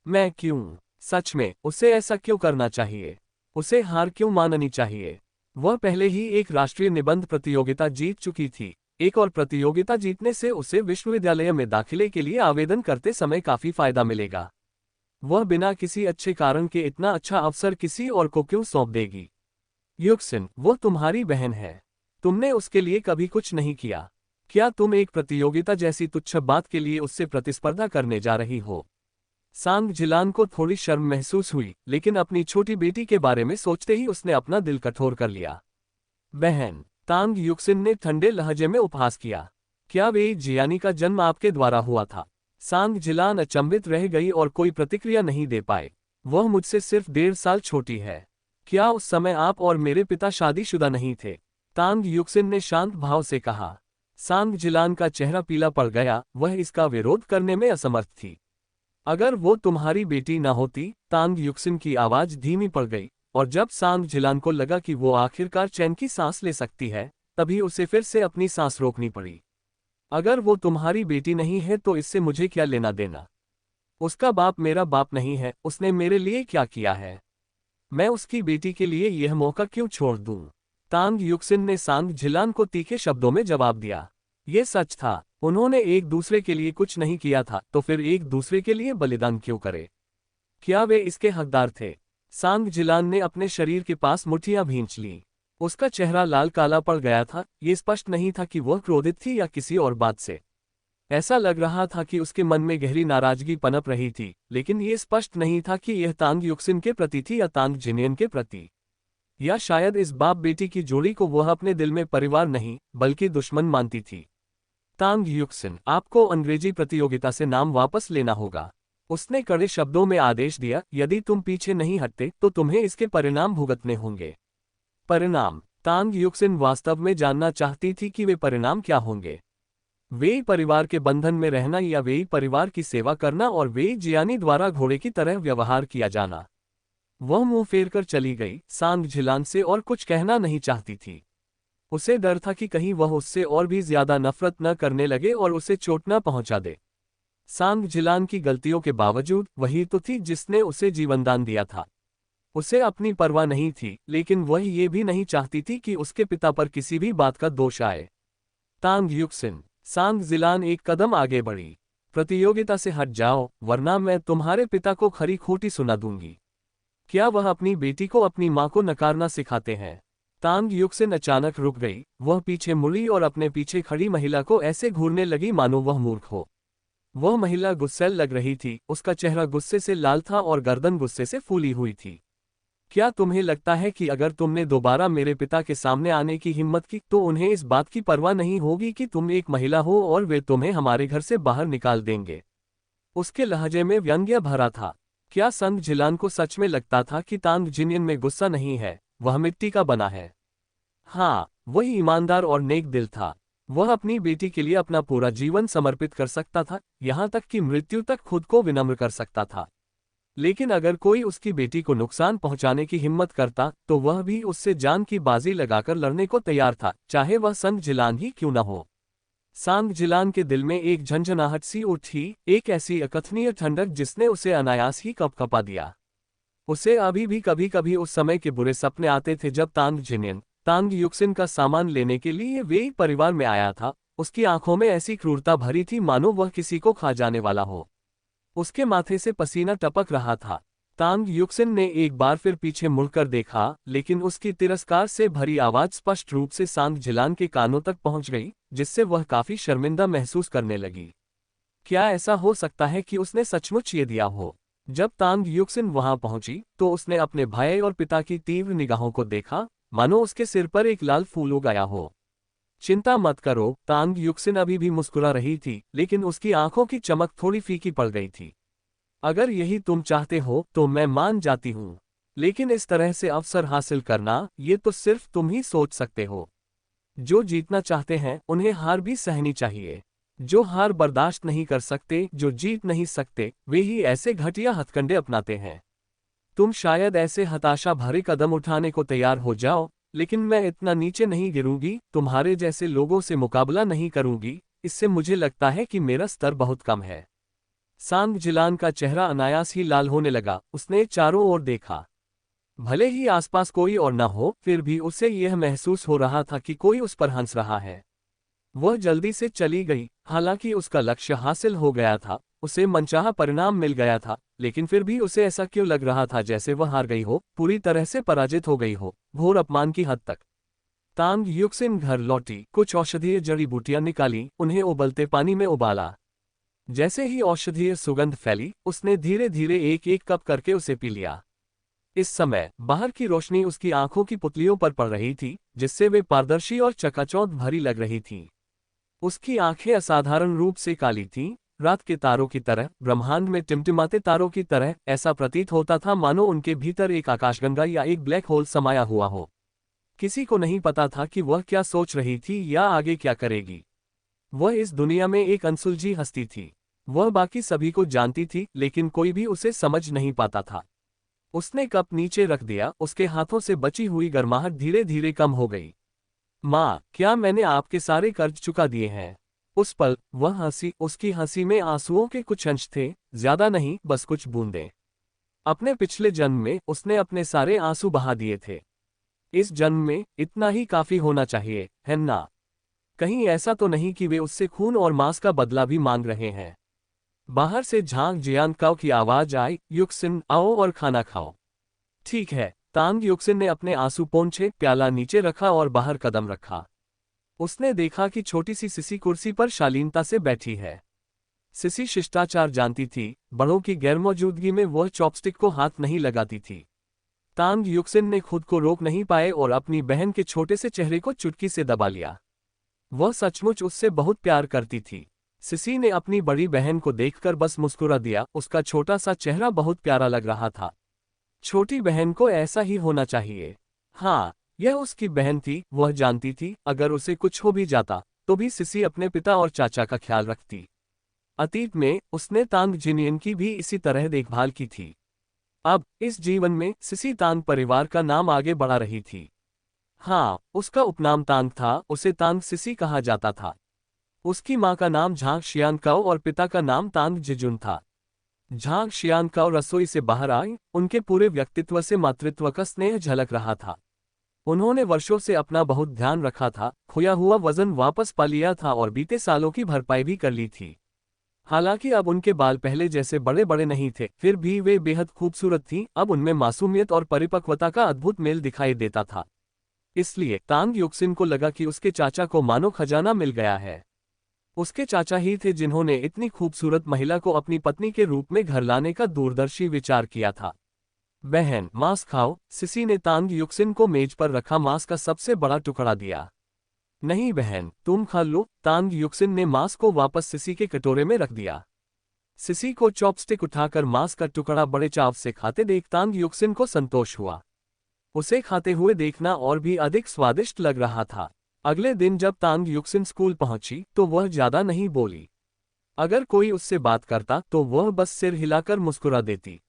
मैं क्यों? सच में, उसे ऐसा क्यों करना चाहिए? उसे हार क्यों माननी चाहिए? वह पहले ही एक राष्ट्रीय निबंध प्रतियोगिता जीत चुकी थी। एक और प्रतियोगिता जीतने से उसे विश्वविद्यालय में दाखिले के लिए आवेदन करते समय काफी फायदा मिलेगा। वह बिना किसी अच्छे कारण के इतना अच्छा अवसर किसी और को क्यों सौंप देगी? युक्सिन। वो तुम्हारी बहन है। तुमने उसके लिए कभी कुछ नहीं किया। क्या तुम एक प्रतियोगिता जैसी तुच्छ बात के लिए उससे प्रतिस्पर्धा करने जा रही हो? सांग जिलान को थोड़ी शर्म महसूस हुई, लेकिन अपनी छोटी बेटी के बारे में सोचते ही उसने अपना दिल कठोर कर लिया। बहन। तांग युक्सिन ने ठंडे लहजे में उपहास किया। क्या वे जियानी का जन्म आपके द्वारा हुआ था? सांग जिलान अचंभित रह गई और कोई प्रतिक्रिया नहीं दे पाए। वह मुझसे सिर्फ 1.5 साल छोटी है। क्या उस समय आप और मेरे पिता शादीशुदा नहीं थे? तांग युक्सिन ने शांत भाव से कहा। सांग जिलान का चेहरा पीला पड़ गया, वह इसका विरोध करने में असमर्थ थी। अगर वो तुम्हारी बेटी न होती, तांग युक्सिन की आवाज धीमी पड़ गई, और जब सांग जिलान को लगा कि वो आखिरकार चैन की सांस ले सकती है, तभी उसे फिर से अपनी सांस रोकनी पड़ी। अगर वो तुम्हारी बेटी नहीं है तो इससे मुझे क्या लेना देना? उसका बाप मेरा बाप नहीं है, उसने मेरे लिए क्या किया है? मैं उसकी बेटी के लिए यह मौका क्यों छोड़ दूं? तांग युक्सिन ने सांग जिलान को तीखे शब्दों में जवाब दिया। ये सच था, उन्होंने एक दूसरे के लिए कुछ नहीं किया था, तो फिर एक दूसरे के लिए बलिदान क्यों करे? क्या वे इसके हकदार थे? सांग जिलान ने अपने शरीर के पास मुट्ठियां भींच लीं। उसका चेहरा लाल काला पड़ गया था। ये स्पष्ट नहीं था कि वह क्रोधित थी या किसी और बात से। ऐसा लग रहा था कि उसके मन में गहरी नाराजगी पनप रही थी, लेकिन ये स्पष्ट नहीं था कि यह तांग युक्सिन के प्रति थी या तांग जिनियन के प्रति, या शायद इस बाप बेटी की जोड़ी को वह अपने दिल में परिवार नहीं बल्कि दुश्मन मानती थी। तांग युक्सिन, आपको अंग्रेजी प्रतियोगिता से नाम वापस लेना होगा। उसने कड़े शब्दों में आदेश दिया। यदि तुम पीछे नहीं हटते तो तुम्हें इसके परिणाम भुगतने होंगे। परिणाम? तांग युक्सिन वास्तव में जानना चाहती थी कि वे परिणाम क्या होंगे। वे परिवार के बंधन में रहना या वे परिवार की सेवा करना और वे जियानी द्वारा घोड़े की तरह व्यवहार किया जाना। वह मुंह फेर कर चली गई, सांग जिलान से और कुछ कहना नहीं चाहती थी। उसे डर था कि कहीं वह उससे और भी ज्यादा नफरत न करने लगे और उसे चोट न पहुंचा दे। सांग जिलान की गलतियों के बावजूद वही तो थी जिसने उसे जीवनदान दिया था। उसे अपनी परवाह नहीं थी, लेकिन वह ये भी नहीं चाहती थी कि उसके पिता पर किसी भी बात का दोष आए। तांग युक्सिन। सांग जिलान एक कदम आगे बढ़ी। प्रतियोगिता से हट जाओ, वरना मैं तुम्हारे पिता को खरी खोटी सुना दूंगी। क्या वह अपनी बेटी को अपनी मां को नकारना सिखाते हैं? तांग युक्सिन अचानक रुक गई। वह पीछे मुड़ी और अपने पीछे खड़ी महिला को ऐसे घूरने लगी मानो वह मूर्ख हो। वह महिला गुस्सैल लग रही थी, उसका चेहरा गुस्से से लाल था और गर्दन गुस्से से फूली हुई थी। क्या तुम्हें लगता है कि अगर तुमने दोबारा मेरे पिता के सामने आने की हिम्मत की तो उन्हें इस बात की परवाह नहीं होगी कि तुम एक महिला हो और वे तुम्हें हमारे घर से बाहर निकाल देंगे? उसके लहजे में व्यंग्य भरा था। क्या संग जिलान को सच में लगता था कि तांग जिनियन में गुस्सा नहीं है, वह मिट्टी का बना है? हाँ, वही ईमानदार और नेक दिल था। वह अपनी बेटी के लिए अपना पूरा जीवन समर्पित कर सकता था, यहाँ तक कि मृत्यु तक खुद को विनम्र कर सकता था। लेकिन अगर कोई उसकी बेटी को नुकसान पहुंचाने की हिम्मत करता तो वह भी उससे जान की बाजी लगाकर लड़ने को तैयार था, चाहे वह संग जिलान ही क्यों न हो। सांग जिलान के दिल में एक झंझनाहट सी उठी, एक ऐसी अकथनीय ठंडक जिसने उसे अनायास ही कपकपा दिया। उसे अभी भी कभी कभी उस समय के बुरे सपने आते थे जब तांग जिनियन तांग युक्सिन का सामान लेने के लिए वे परिवार में आया था। उसकी आंखों में ऐसी क्रूरता भरी थी मानो वह किसी को खा जाने वाला हो। उसके माथे से पसीना टपक रहा था। तांग युक्सिन ने एक बार फिर पीछे मुड़कर देखा, लेकिन उसकी तिरस्कार से भरी आवाज स्पष्ट रूप से सांग जिलान के कानों तक पहुंच गई, जिससे वह काफी शर्मिंदा महसूस करने लगी। क्या ऐसा हो सकता है कि उसने सचमुच ये दिया हो? जब तांग युक्सिन वहां पहुंची तो उसने अपने भाई और पिता की तीव्र निगाहों को देखा, मानो उसके सिर पर एक लाल फूल उग आया हो। चिंता मत करो, तांग युक्सिन अभी भी मुस्कुरा रही थी, लेकिन उसकी आंखों की चमक थोड़ी फीकी पड़ गई थी। अगर यही तुम चाहते हो तो मैं मान जाती हूँ, लेकिन इस तरह से अवसर हासिल करना, ये तो सिर्फ तुम ही सोच सकते हो। जो जीतना चाहते हैं उन्हें हार भी सहनी चाहिए। जो हार बर्दाश्त नहीं कर सकते, जो जीत नहीं सकते, वे ही ऐसे घटिया हथकंडे अपनाते हैं। तुम शायद ऐसे हताशा भरे कदम उठाने को तैयार हो जाओ, लेकिन मैं इतना नीचे नहीं गिरूंगी, तुम्हारे जैसे लोगों से मुकाबला नहीं करूंगी। इससे मुझे लगता है कि मेरा स्तर बहुत कम है। सांग जिलान का चेहरा अनायास ही लाल होने लगा। उसने चारों ओर देखा। भले ही आसपास कोई और न हो, फिर भी उसे यह महसूस हो रहा था कि कोई उस पर हंस रहा है। वह जल्दी से चली गई। हालांकि उसका लक्ष्य हासिल हो गया था, उसे मनचाहा परिणाम मिल गया था, लेकिन फिर भी उसे ऐसा क्यों लग रहा था जैसे वह हार गई हो, पूरी तरह से पराजित हो गई हो, घोर अपमान की हद तक। तांग युक्सिन घर लौटी, कुछ औषधीय जड़ी बूटियां निकाली, उन्हें उबलते पानी में उबाला। जैसे ही औषधीय सुगंध फैली, उसने धीरे धीरे एक एक कप करके उसे पी लिया। इस समय बाहर की रोशनी उसकी आंखों की पुतलियों पर पड़ रही थी, जिससे वे पारदर्शी और चकाचौंध भरी लग रही थीं। उसकी आंखें असाधारण रूप से काली थीं, रात के तारों की तरह, ब्रह्मांड में टिमटिमाते तारों की तरह। ऐसा प्रतीत होता था मानो उनके भीतर एक आकाशगंगा या एक ब्लैक होल समाया हुआ हो। किसी को नहीं पता था कि वह क्या सोच रही थी या आगे क्या करेगी। वह इस दुनिया में एक अनसुलझी हस्ती थी। वह बाकी सभी को जानती थी, लेकिन कोई भी उसे समझ नहीं पाता था। उसने कप नीचे रख दिया, उसके हाथों से बची हुई गर्माहट धीरे धीरे कम हो गई। माँ, क्या मैंने आपके सारे कर्ज चुका दिए हैं? उस पल वह हंसी, उसकी हंसी में आंसुओं के कुछ अंश थे, ज्यादा नहीं, बस कुछ बूंदें। अपने पिछले जन्म में उसने अपने सारे आंसू बहा दिए थे। इस जन्म में इतना ही काफी होना चाहिए, है ना? कहीं ऐसा तो नहीं कि वे उससे खून और मांस का बदला भी मांग रहे हैं? बाहर से झांग जियानकाओ की आवाज आई, युक्सिन आओ और खाना खाओ। ठीक है। तांग युक्सिन ने अपने आंसू पोंछे, प्याला नीचे रखा और बाहर कदम रखा। उसने देखा कि छोटी सी सिसी कुर्सी पर शालीनता से बैठी है। सिसी शिष्टाचार जानती थी, बड़ों की गैरमौजूदगी में वह चॉपस्टिक को हाथ नहीं लगाती थी। तांग युक्सिन ने खुद को रोक नहीं पाए और अपनी बहन के छोटे से चेहरे को चुटकी से दबा लिया। वह सचमुच उससे बहुत प्यार करती थी। सिसी ने अपनी बड़ी बहन को देखकर बस मुस्कुरा दिया, उसका छोटा सा चेहरा बहुत प्यारा लग रहा था। छोटी बहन को ऐसा ही होना चाहिए। हाँ, यह उसकी बहन थी, वह जानती थी, अगर उसे कुछ हो भी जाता, तो भी सिसी अपने पिता और चाचा का ख्याल रखती। अतीत में उसने तांग जिनियन की भी इसी तरह देखभाल की थी। अब इस जीवन में सिसी तांग परिवार का नाम आगे बढ़ा रही थी। हाँ, उसका उपनाम तांग था, उसे तांग सिसी कहा जाता था। उसकी माँ का नाम झांग शियानकाओ और पिता का नाम तांग जिजुन था। झांग शियानकाओ रसोई से बाहर आई, उनके पूरे व्यक्तित्व से मातृत्व का स्नेह झलक रहा था। उन्होंने वर्षों से अपना बहुत ध्यान रखा था, खोया हुआ वजन वापस पा लिया था और बीते सालों की भरपाई भी कर ली थी। हालांकि अब उनके बाल पहले जैसे बड़े बड़े नहीं थे, फिर भी वे बेहद खूबसूरत थीं। अब उनमें मासूमियत और परिपक्वता का अद्भुत मेल दिखाई देता था। इसलिए तांग युक्सिन को लगा कि उसके चाचा को मानो खजाना मिल गया है। उसके चाचा ही थे जिन्होंने इतनी खूबसूरत महिला को अपनी पत्नी के रूप में घर लाने का दूरदर्शी विचार किया था। बहन, मांस खाओ। सिसी ने तांग युक्सिन को मेज पर रखा मांस का सबसे बड़ा टुकड़ा दिया। नहीं बहन, तुम खा लो। तांग युक्सिन ने मांस को वापस सिसी के कटोरे में रख दिया। सिसी को चॉपस्टिक उठाकर मांस का टुकड़ा बड़े चाव से खाते देख तांग युक्सिन को संतोष हुआ। उसे खाते हुए देखना और भी अधिक स्वादिष्ट लग रहा था। अगले दिन जब तांग युक्सिन स्कूल पहुंची तो वह ज्यादा नहीं बोली। अगर कोई उससे बात करता तो वह बस सिर हिलाकर मुस्कुरा देती।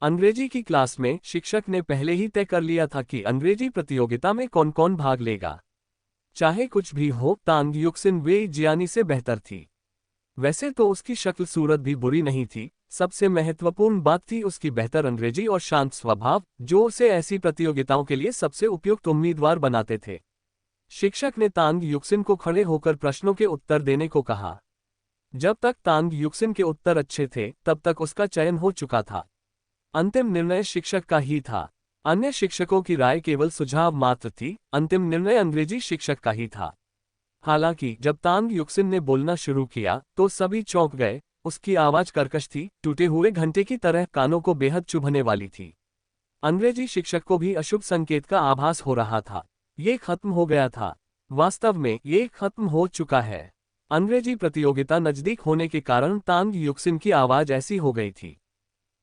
अंग्रेजी की क्लास में शिक्षक ने पहले ही तय कर लिया था कि अंग्रेजी प्रतियोगिता में कौन कौन भाग लेगा। चाहे कुछ भी हो, तांग युक्सिन वेई जियानी से बेहतर थी। वैसे तो उसकी शक्ल सूरत भी बुरी नहीं थी, सबसे महत्वपूर्ण बात थी उसकी बेहतर अंग्रेजी और शांत स्वभाव, जो उसे ऐसी प्रतियोगिताओं के लिए सबसे उपयुक्त उम्मीदवार बनाते थे। शिक्षक ने तांग युक्सिन को खड़े होकर प्रश्नों के उत्तर देने को कहा। जब तक तांग युक्सिन के उत्तर अच्छे थे, तब तक उसका चयन हो चुका था। अंतिम निर्णय शिक्षक का ही था। अन्य शिक्षकों की राय केवल सुझाव मात्र थी, अंतिम निर्णय अंग्रेजी शिक्षक का ही था। हालांकि जब तांग युक्सिन ने बोलना शुरू किया तो सभी चौंक गए। उसकी आवाज कर्कश थी, टूटे हुए घंटे की तरह, कानों को बेहद चुभने वाली थी। अंग्रेजी शिक्षक को भी अशुभ संकेत का आभास हो रहा था। ये खत्म हो गया था। वास्तव में ये खत्म हो चुका है। अंग्रेजी प्रतियोगिता नजदीक होने के कारण तांग युक्सिन की आवाज ऐसी हो गई थी।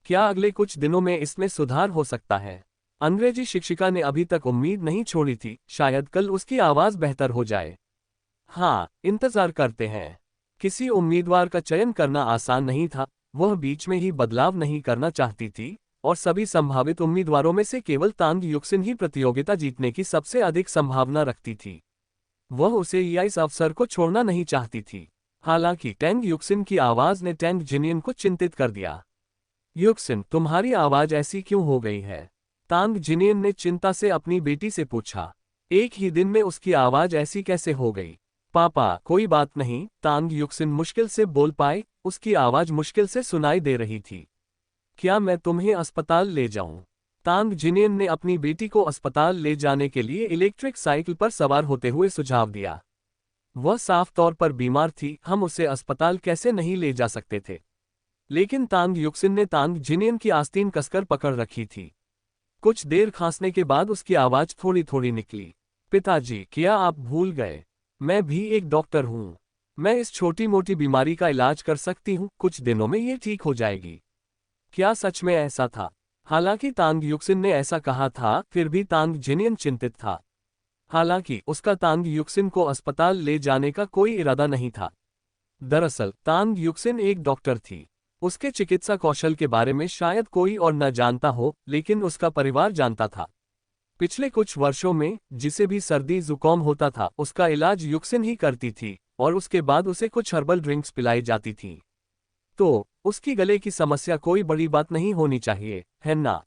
क्या अगले कुछ दिनों में इसमें सुधार हो सकता है? अंग्रेजी शिक्षिका ने अभी तक उम्मीद नहीं छोड़ी थी, शायद कल उसकी आवाज बेहतर हो जाए। हाँ, इंतजार करते हैं। किसी उम्मीदवार का चयन करना आसान नहीं था। वह बीच में ही बदलाव नहीं करना चाहती थी, और सभी संभावित उम्मीदवारों में से केवल तांग युक्सिन ही प्रतियोगिता जीतने की सबसे अधिक संभावना रखती थी। वह उसे इस अवसर को छोड़ना नहीं चाहती थी। हालांकि टैंग युक्सिन की आवाज ने टैंग जिनियन को चिंतित कर दिया। युक्सिन, तुम्हारी आवाज ऐसी क्यों हो गई है? तांग जिनियन ने चिंता से अपनी बेटी से पूछा। एक ही दिन में उसकी आवाज ऐसी कैसे हो गई? पापा, कोई बात नहीं, तांग युक्सिन मुश्किल से बोल पाए, उसकी आवाज मुश्किल से सुनाई दे रही थी। क्या मैं तुम्हें अस्पताल ले जाऊं? तांग जिनियन ने अपनी बेटी को अस्पताल ले जाने के लिए इलेक्ट्रिक साइकिल पर सवार होते हुए सुझाव दिया। वह साफ तौर पर बीमार थी, हम उसे अस्पताल कैसे नहीं ले जा सकते थे। लेकिन तांग युक्सिन ने तांग जिनियन की आस्तीन कसकर पकड़ रखी थी। कुछ देर खांसने के बाद उसकी आवाज थोड़ी थोड़ी निकली। पिताजी, क्या आप भूल गए? मैं भी एक डॉक्टर हूँ। मैं इस छोटी मोटी बीमारी का इलाज कर सकती हूँ, कुछ दिनों में ये ठीक हो जाएगी। क्या सच में ऐसा था? हालांकि तांग युक्सिन ने ऐसा कहा था, फिर भी तांग जिनियन चिंतित था। हालांकि उसका तांग युक्सिन को अस्पताल ले जाने का कोई इरादा नहीं था। दरअसल तांग युक्सिन एक डॉक्टर थी। उसके चिकित्सा कौशल के बारे में शायद कोई और न जानता हो, लेकिन उसका परिवार जानता था। पिछले कुछ वर्षों में जिसे भी सर्दी जुकाम होता था, उसका इलाज युक्सिन ही करती थी, और उसके बाद उसे कुछ हर्बल ड्रिंक्स पिलाई जाती थी। तो उसकी गले की समस्या कोई बड़ी बात नहीं होनी चाहिए, है ना?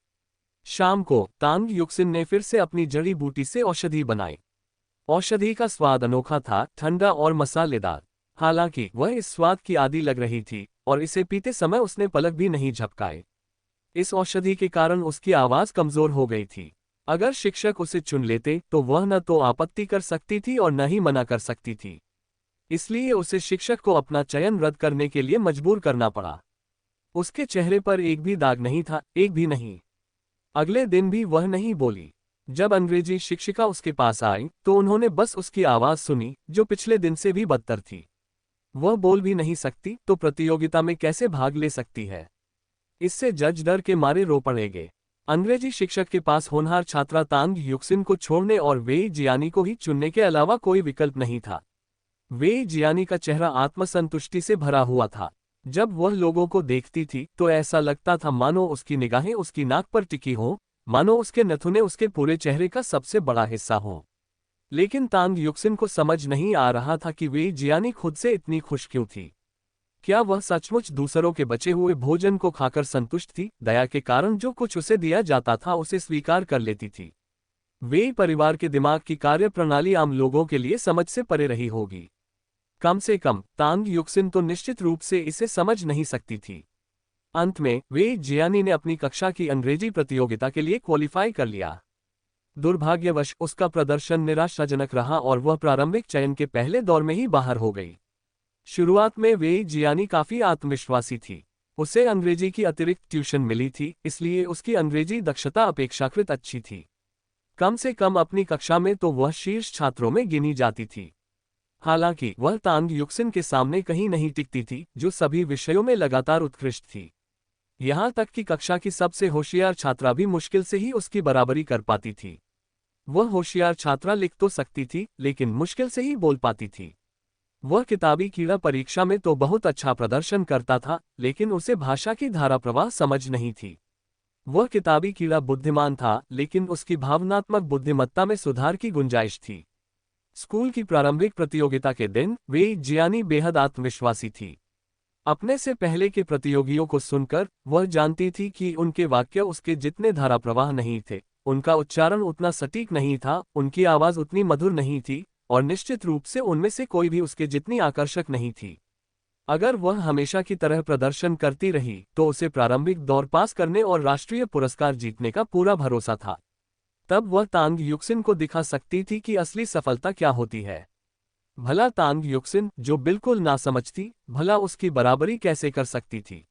शाम को तांग युक्सिन ने फिर से अपनी जड़ी बूटी से औषधि बनाई। औषधि का स्वाद अनोखा था, ठंडा और मसालेदार। हालांकि वह इस स्वाद की आदी लग रही थी, और इसे पीते समय उसने पलक भी नहीं झपकाए। इस औषधि के कारण उसकी आवाज कमजोर हो गई थी। अगर शिक्षक उसे चुन लेते तो वह न तो आपत्ति कर सकती थी और न ही मना कर सकती थी। इसलिए उसे शिक्षक को अपना चयन रद्द करने के लिए मजबूर करना पड़ा। उसके चेहरे पर एक भी दाग नहीं था, एक भी नहीं। अगले दिन भी वह नहीं बोली। जब अंग्रेजी शिक्षिका उसके पास आई तो उन्होंने बस उसकी आवाज सुनी, जो पिछले दिन से भी बदतर थी। वह बोल भी नहीं सकती तो प्रतियोगिता में कैसे भाग ले सकती है? इससे जज डर के मारे रो पड़ेंगे। अंग्रेजी शिक्षक के पास होनहार छात्रा तांग युक्सिन को छोड़ने और वेई जियानी को ही चुनने के अलावा कोई विकल्प नहीं था। वेई जियानी का चेहरा आत्मसंतुष्टि से भरा हुआ था। जब वह लोगों को देखती थी तो ऐसा लगता था मानो उसकी निगाहें उसकी नाक पर टिकी हों, मानो उसके नथुने उसके पूरे चेहरे का सबसे बड़ा हिस्सा हों। लेकिन तांग युक्सिन को समझ नहीं आ रहा था कि वेई जियानी खुद से इतनी खुश क्यों थी। क्या वह सचमुच दूसरों के बचे हुए भोजन को खाकर संतुष्ट थी? दया के कारण जो कुछ उसे दिया जाता था उसे स्वीकार कर लेती थी। वेई परिवार के दिमाग की कार्यप्रणाली आम लोगों के लिए समझ से परे रही होगी। कम से कम तांग युक्सिन तो निश्चित रूप से इसे समझ नहीं सकती थी। अंत में वेई जियानी ने अपनी कक्षा की अंग्रेजी प्रतियोगिता के लिए क्वालिफाई कर लिया। दुर्भाग्यवश उसका प्रदर्शन निराशाजनक रहा और वह प्रारंभिक चयन के पहले दौर में ही बाहर हो गई। शुरुआत में वेई जियानी काफी आत्मविश्वासी थी। उसे अंग्रेजी की अतिरिक्त ट्यूशन मिली थी, इसलिए उसकी अंग्रेजी दक्षता अपेक्षाकृत अच्छी थी। कम से कम अपनी कक्षा में तो वह शीर्ष छात्रों में गिनी जाती थी। हालांकि वह तांग युक्सिन के सामने कहीं नहीं टिकती थी, जो सभी विषयों में लगातार उत्कृष्ट थी। यहां तक कि कक्षा की सबसे होशियार छात्रा भी मुश्किल से ही उसकी बराबरी कर पाती थी। वह होशियार छात्रा लिख तो सकती थी, लेकिन मुश्किल से ही बोल पाती थी। वह किताबी कीड़ा परीक्षा में तो बहुत अच्छा प्रदर्शन करता था, लेकिन उसे भाषा की धारा प्रवाह समझ नहीं थी। वह किताबी कीड़ा बुद्धिमान था, लेकिन उसकी भावनात्मक बुद्धिमत्ता में सुधार की गुंजाइश थी। स्कूल की प्रारंभिक प्रतियोगिता के दिन वे जियानी बेहद आत्मविश्वासी थी। अपने से पहले के प्रतियोगियों को सुनकर वह जानती थी कि उनके वाक्य उसके जितने धाराप्रवाह नहीं थे, उनका उच्चारण उतना सटीक नहीं था, उनकी आवाज उतनी मधुर नहीं थी, और निश्चित रूप से उनमें से कोई भी उसके जितनी आकर्षक नहीं थी। अगर वह हमेशा की तरह प्रदर्शन करती रही तो उसे प्रारंभिक दौर पास करने और राष्ट्रीय पुरस्कार जीतने का पूरा भरोसा था। तब वह तांग युक्सिन को दिखा सकती थी कि असली सफलता क्या होती है। भला तांग युक्सिन, जो बिल्कुल नासमझ थी, भला उसकी बराबरी कैसे कर सकती थी।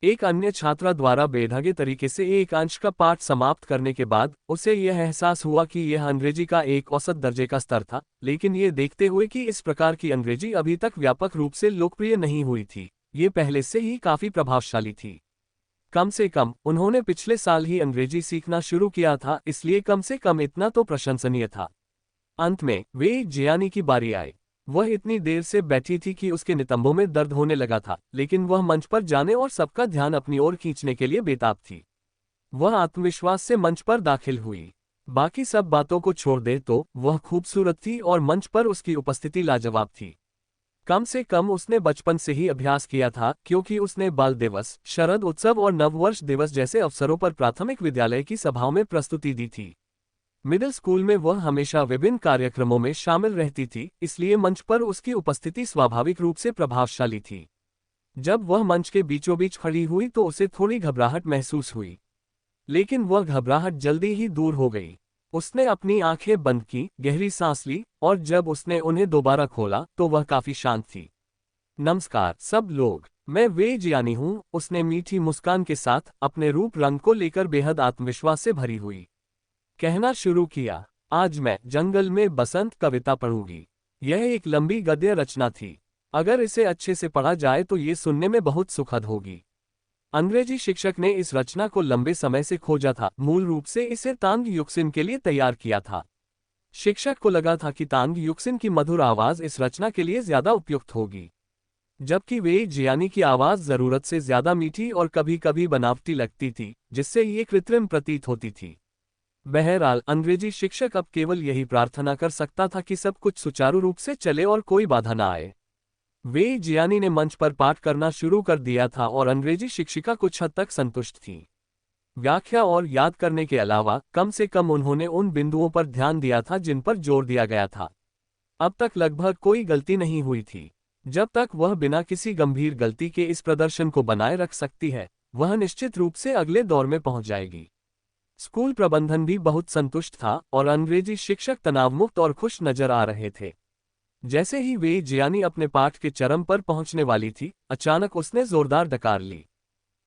एक अन्य छात्रा द्वारा बेढंगे तरीके से एक अंश का पाठ समाप्त करने के बाद उसे यह एहसास हुआ कि यह अंग्रेजी का एक औसत दर्जे का स्तर था, लेकिन ये देखते हुए कि इस प्रकार की अंग्रेजी अभी तक व्यापक रूप से लोकप्रिय नहीं हुई थी, ये पहले से ही काफी प्रभावशाली थी। कम से कम उन्होंने पिछले साल ही अंग्रेजी सीखना शुरू किया था, इसलिए कम से कम इतना तो प्रशंसनीय था। अंत में वे जियानी की बारी आई। वह इतनी देर से बैठी थी कि उसके नितंबों में दर्द होने लगा था, लेकिन वह मंच पर जाने और सबका ध्यान अपनी ओर खींचने के लिए बेताब थी। वह आत्मविश्वास से मंच पर दाखिल हुई। बाकी सब बातों को छोड़ दे तो वह खूबसूरत थी और मंच पर उसकी उपस्थिति लाजवाब थी। कम से कम उसने बचपन से ही अभ्यास किया था, क्योंकि उसने बाल दिवस, शरद उत्सव और नववर्ष दिवस जैसे अवसरों पर प्राथमिक विद्यालय की सभाओं में प्रस्तुति दी थी। मिडिल स्कूल में वह हमेशा विभिन्न कार्यक्रमों में शामिल रहती थी, इसलिए मंच पर उसकी उपस्थिति स्वाभाविक रूप से प्रभावशाली थी। जब वह मंच के बीचों बीच खड़ी हुई तो उसे थोड़ी घबराहट महसूस हुई, लेकिन वह घबराहट जल्दी ही दूर हो गई। उसने अपनी आंखें बंद की, गहरी सांस ली, और जब उसने उन्हें दोबारा खोला तो वह काफी शांत थी। नमस्कार सब लोग, मैं वे जियानी हूँ, उसने मीठी मुस्कान के साथ अपने रूप रंग को लेकर बेहद आत्मविश्वास से भरी हुई कहना शुरू किया। आज मैं जंगल में बसंत कविता पढ़ूंगी। यह एक लंबी गद्य रचना थी। अगर इसे अच्छे से पढ़ा जाए तो ये सुनने में बहुत सुखद होगी। अंग्रेजी शिक्षक ने इस रचना को लंबे समय से खोजा था, मूल रूप से इसे तांग युक्सिन के लिए तैयार किया था। शिक्षक को लगा था कि तांग युक्सिन की मधुर आवाज इस रचना के लिए ज्यादा उपयुक्त होगी, जबकि वे जियानी की आवाज जरूरत से ज्यादा मीठी और कभी कभी बनावटी लगती थी, जिससे ये कृत्रिम प्रतीत होती थी। बहरहाल अंग्रेजी शिक्षक अब केवल यही प्रार्थना कर सकता था कि सब कुछ सुचारू रूप से चले और कोई बाधा न आए। वे जियानी ने मंच पर पाठ करना शुरू कर दिया था और अंग्रेजी शिक्षिका कुछ हद तक संतुष्ट थी। व्याख्या और याद करने के अलावा कम से कम उन्होंने उन बिंदुओं पर ध्यान दिया था जिन पर जोर दिया गया था। अब तक लगभग कोई गलती नहीं हुई थी। जब तक वह बिना किसी गंभीर गलती के इस प्रदर्शन को बनाए रख सकती है, वह निश्चित रूप से अगले दौर में पहुंच जाएगी। स्कूल प्रबंधन भी बहुत संतुष्ट था और अंग्रेजी शिक्षक तनावमुक्त और खुश नजर आ रहे थे। जैसे ही वे जियानी अपने पाठ के चरम पर पहुंचने वाली थी, अचानक उसने जोरदार डकार ली।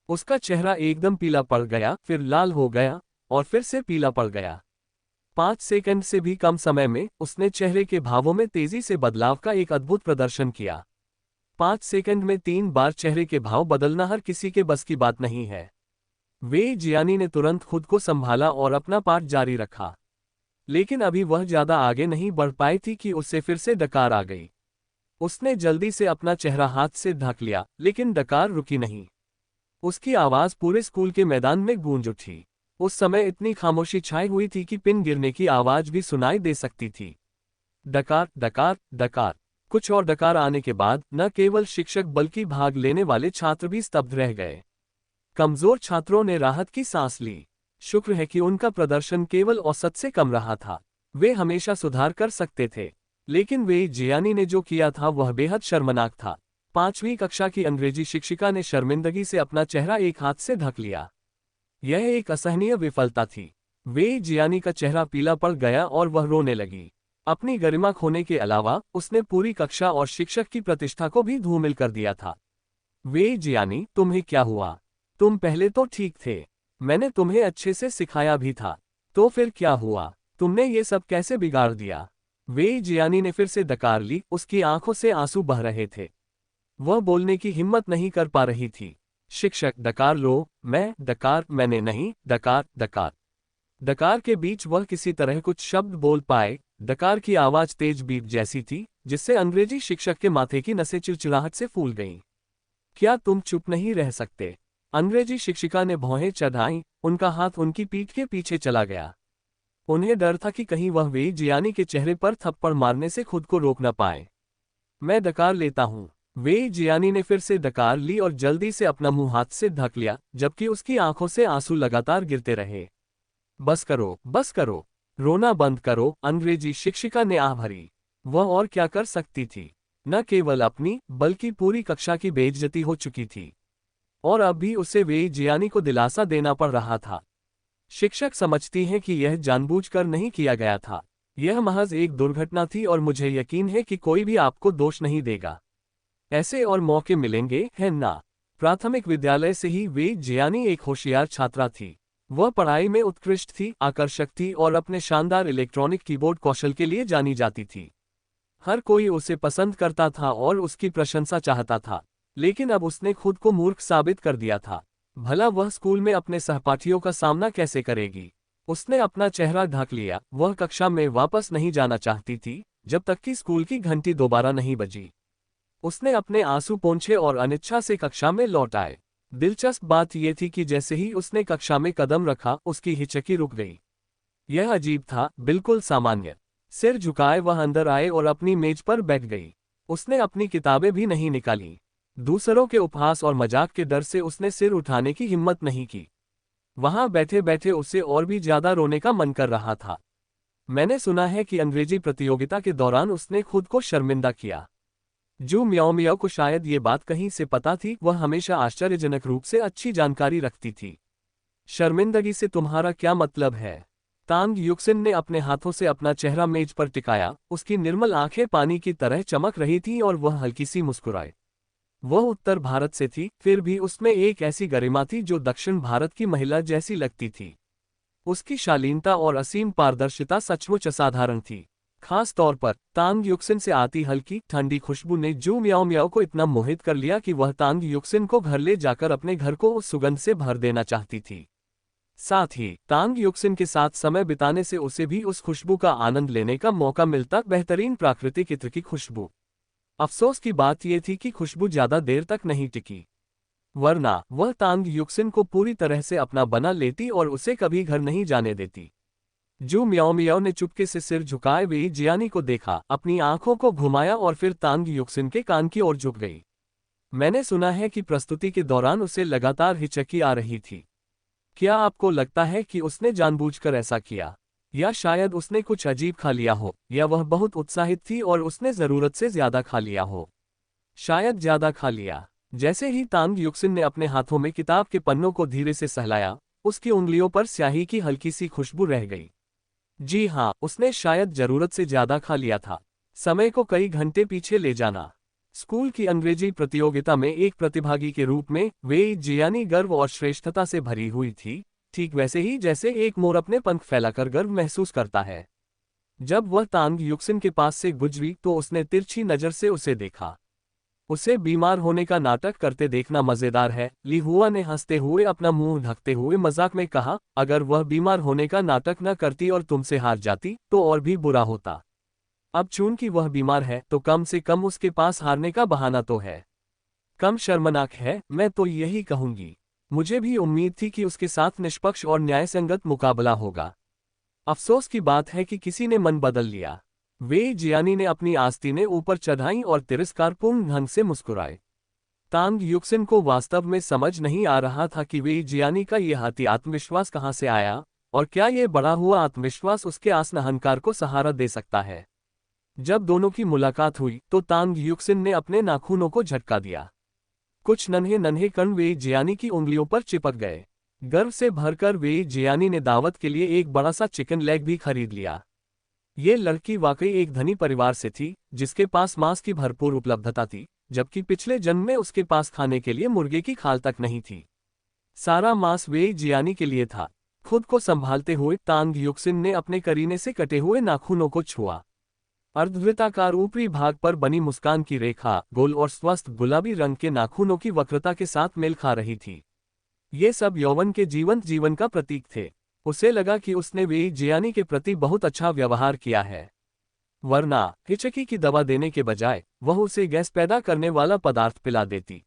उसका चेहरा एकदम पीला पड़ गया, फिर लाल हो गया और फिर से पीला पड़ गया। 5 सेकंड से भी कम समय में उसने चेहरे के भावों में तेजी से बदलाव का एक अद्भुत प्रदर्शन किया। 5 सेकंड में 3 बार चेहरे के भाव बदलना हर किसी के बस की बात नहीं है। वे जियानी ने तुरंत खुद को संभाला और अपना पाठ जारी रखा, लेकिन अभी वह ज्यादा आगे नहीं बढ़ पाई थी कि उससे फिर से डकार आ गई। उसने जल्दी से अपना चेहरा हाथ से ढक लिया, लेकिन डकार रुकी नहीं। उसकी आवाज पूरे स्कूल के मैदान में गूंज उठी। उस समय इतनी खामोशी छाई हुई थी कि पिन गिरने की आवाज भी सुनाई दे सकती थी। डकार, डकार, डकार। कुछ और डकार आने के बाद न केवल शिक्षक बल्कि भाग लेने वाले छात्र भी स्तब्ध रह गए। कमजोर छात्रों ने राहत की सांस ली। शुक्र है कि उनका प्रदर्शन केवल औसत से कम रहा था। वे हमेशा सुधार कर सकते थे, लेकिन वे जियानी ने जो किया था वह बेहद शर्मनाक था। 5वीं कक्षा की अंग्रेजी शिक्षिका ने शर्मिंदगी से अपना चेहरा एक हाथ से ढक लिया। यह एक असहनीय विफलता थी। वे जियानी का चेहरा पीला पड़ गया और वह रोने लगी। अपनी गरिमा खोने के अलावा उसने पूरी कक्षा और शिक्षक की प्रतिष्ठा को भी धूमिल कर दिया था। वे जियानी, तुम्हें क्या हुआ? तुम पहले तो ठीक थे, मैंने तुम्हें अच्छे से सिखाया भी था, तो फिर क्या हुआ? तुमने ये सब कैसे बिगाड़ दिया? वे जियानी ने फिर से डकार ली, उसकी आंखों से आंसू बह रहे थे। वह बोलने की हिम्मत नहीं कर पा रही थी। शिक्षक, डकार लो। मैं, डकार, मैंने नहीं, डकार, डकार। डकार के बीच वह किसी तरह कुछ शब्द बोल पाए। डकार की आवाज तेज बीप जैसी थी, जिससे अंग्रेजी शिक्षक के माथे की नसें चिड़चिड़ाहट से फूल गईं। क्या तुम चुप नहीं रह सकते? अंग्रेजी शिक्षिका ने भौहें चढ़ाईं, उनका हाथ उनकी पीठ के पीछे चला गया। उन्हें डर था कि कहीं वह वेई जियानी के चेहरे पर थप्पड़ मारने से खुद को रोक न पाए। मैं डकार लेता हूँ। वेई जियानी ने फिर से डकार ली और जल्दी से अपना मुंह हाथ से ढक लिया, जबकि उसकी आंखों से आंसू लगातार गिरते रहे। बस करो, बस करो, रोना बंद करो, अंग्रेजी शिक्षिका ने आह भरी। वह और क्या कर सकती थी? न केवल अपनी बल्कि पूरी कक्षा की बेइज्जती हो चुकी थी, और अब भी उसे वेई जियानी को दिलासा देना पड़ रहा था। शिक्षक समझती हैं कि यह जानबूझकर नहीं किया गया था। यह महज एक दुर्घटना थी और मुझे यकीन है कि कोई भी आपको दोष नहीं देगा। ऐसे और मौके मिलेंगे, है ना? प्राथमिक विद्यालय से ही वेई जियानी एक होशियार छात्रा थी। वह पढ़ाई में उत्कृष्ट थी, आकर्षक थी और अपने शानदार इलेक्ट्रॉनिक कीबोर्ड कौशल के लिए जानी जाती थी। हर कोई उसे पसंद करता था और उसकी प्रशंसा चाहता था। लेकिन अब उसने खुद को मूर्ख साबित कर दिया था। भला वह स्कूल में अपने सहपाठियों का सामना कैसे करेगी? उसने अपना चेहरा ढक लिया। वह कक्षा में वापस नहीं जाना चाहती थी, जब तक कि स्कूल की घंटी दोबारा नहीं बजी। उसने अपने आंसू पोंछे और अनिच्छा से कक्षा में लौट आए। दिलचस्प बात यह थी कि जैसे ही उसने कक्षा में कदम रखा, उसकी हिचकी रुक गई। यह अजीब था, बिल्कुल सामान्य। सिर झुकाए वह अंदर आए और अपनी मेज पर बैठ गई। उसने अपनी किताबें भी नहीं निकाली। दूसरों के उपहास और मजाक के डर से उसने सिर उठाने की हिम्मत नहीं की। वहां बैठे बैठे उसे और भी ज्यादा रोने का मन कर रहा था। मैंने सुना है कि अंग्रेजी प्रतियोगिता के दौरान उसने खुद को शर्मिंदा किया। जू म्याओ म्याओ को शायद ये बात कहीं से पता थी। वह हमेशा आश्चर्यजनक रूप से अच्छी जानकारी रखती थी। शर्मिंदगी से तुम्हारा क्या मतलब है? तांग युक्सिन ने अपने हाथों से अपना चेहरा मेज पर टिकाया। उसकी निर्मल आंखें पानी की तरह चमक रही थीं और वह हल्की सी मुस्कुराए। वह उत्तर भारत से थी, फिर भी उसमें एक ऐसी गरिमा थी जो दक्षिण भारत की महिला जैसी लगती थी। उसकी शालीनता और असीम पारदर्शिता सचमुच असाधारण थी। खास तौर पर तांग युक्सिन से आती हल्की ठंडी खुशबू ने जू म्याओ म्याओ को इतना मोहित कर लिया कि वह तांग युक्सिन को घर ले जाकर अपने घर को उस सुगंध से भर देना चाहती थी। साथ ही तांग युक्सिन के साथ समय बिताने से उसे भी उस खुशबू का आनंद लेने का मौका मिलता, बेहतरीन प्राकृतिक इत्र की खुशबू। अफसोस की बात यह थी कि खुशबू ज्यादा देर तक नहीं टिकी, वरना वह तांग युक्सिन को पूरी तरह से अपना बना लेती और उसे कभी घर नहीं जाने देती। जू म्याओ म्याओ ने चुपके से सिर झुकाए वेई जियानी को देखा, अपनी आंखों को घुमाया और फिर तांग युक्सिन के कान की ओर झुक गई। मैंने सुना है कि प्रस्तुति के दौरान उसे लगातार हिचकी आ रही थी। क्या आपको लगता है कि उसने जानबूझकर ऐसा किया, या शायद उसने कुछ अजीब खा लिया हो, या वह बहुत उत्साहित थी और उसने जरूरत से ज्यादा खा लिया हो? शायद ज्यादा खा लिया। जैसे ही तांग युक्सिन ने अपने हाथों में किताब के पन्नों को धीरे से सहलाया, उसकी उंगलियों पर स्याही की हल्की सी खुशबू रह गई। जी हाँ, उसने शायद जरूरत से ज्यादा खा लिया था। समय को कई घंटे पीछे ले जाना। स्कूल की अंग्रेजी प्रतियोगिता में एक प्रतिभागी के रूप में वेई जियानी गर्व और श्रेष्ठता से भरी हुई थी, ठीक वैसे ही जैसे एक मोर अपने पंख फैलाकर गर्व महसूस करता है। जब वह तांग युक्सिन के पास से गुजरी तो उसने तिरछी नजर से उसे देखा। उसे बीमार होने का नाटक करते देखना मजेदार है, ली हुआ ने हंसते हुए अपना मुंह ढकते हुए मजाक में कहा। अगर वह बीमार होने का नाटक न करती और तुमसे हार जाती तो और भी बुरा होता। अब चूंकि वह बीमार है तो कम से कम उसके पास हारने का बहाना तो है। कम शर्मनाक है, मैं तो यही कहूंगी। मुझे भी उम्मीद थी कि उसके साथ निष्पक्ष और न्यायसंगत मुकाबला होगा। अफसोस की बात है कि किसी ने मन बदल लिया। वेई जियानी ने अपनी आस्तीनें ऊपर चढ़ाईं और तिरस्कारपूर्ण ढंग से मुस्कुराए। तांग युक्सिन को वास्तव में समझ नहीं आ रहा था कि वेई जियानी का यह अति आत्मविश्वास कहाँ से आया, और क्या यह बढ़ा हुआ आत्मविश्वास उसके आसन अहंकार को सहारा दे सकता है। जब दोनों की मुलाकात हुई तो तांग युक्सिन ने अपने नाखूनों को झटका दिया। कुछ नन्हे नन्हे कण वेई जियानी की उंगलियों पर चिपक गए। गर्व से भरकर वेई जियानी ने दावत के लिए एक बड़ा सा चिकन लेग भी खरीद लिया। ये लड़की वाकई एक धनी परिवार से थी, जिसके पास मांस की भरपूर उपलब्धता थी, जबकि पिछले जन्म में उसके पास खाने के लिए मुर्गे की खाल तक नहीं थी। सारा मांस वेई जियानी के लिए था। खुद को संभालते हुए तांग युक्सिन ने अपने करीने से कटे हुए नाखूनों को छुआ। अर्धवृत्ताकार ऊपरी भाग पर बनी मुस्कान की रेखा गोल और स्वस्थ गुलाबी रंग के नाखूनों की वक्रता के साथ मेल खा रही थी। ये सब यौवन के जीवंत जीवन का प्रतीक थे। उसे लगा कि उसने वेई जियानी के प्रति बहुत अच्छा व्यवहार किया है, वरना हिचकी की दवा देने के बजाय वह उसे गैस पैदा करने वाला पदार्थ पिला देती।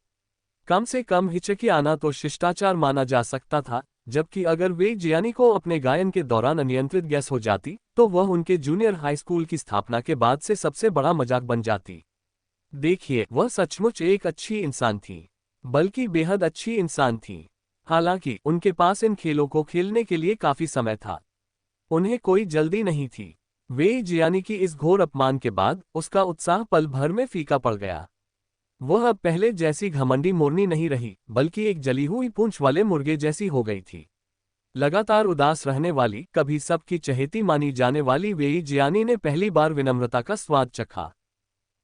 कम से कम हिचकी आना तो शिष्टाचार माना जा सकता था, जबकि अगर वे जियानी को अपने गायन के दौरान अनियंत्रित गैस हो जाती तो वह उनके जूनियर हाई स्कूल की स्थापना के बाद से सबसे बड़ा मजाक बन जाती। देखिए, वह सचमुच एक अच्छी इंसान थी, बल्कि बेहद अच्छी इंसान थी। हालांकि उनके पास इन खेलों को खेलने के लिए काफी समय था। उन्हें कोई जल्दी नहीं थी। वे जियानी की इस घोर अपमान के बाद उसका उत्साह पल भर में फीका पड़ गया। वह अब पहले जैसी घमंडी मोरनी नहीं रही, बल्कि एक जली हुई पूंछ वाले मुर्गे जैसी हो गई थी। लगातार उदास रहने वाली, कभी सबकी चहेती मानी जाने वाली वेई जियानी ने पहली बार विनम्रता का स्वाद चखा।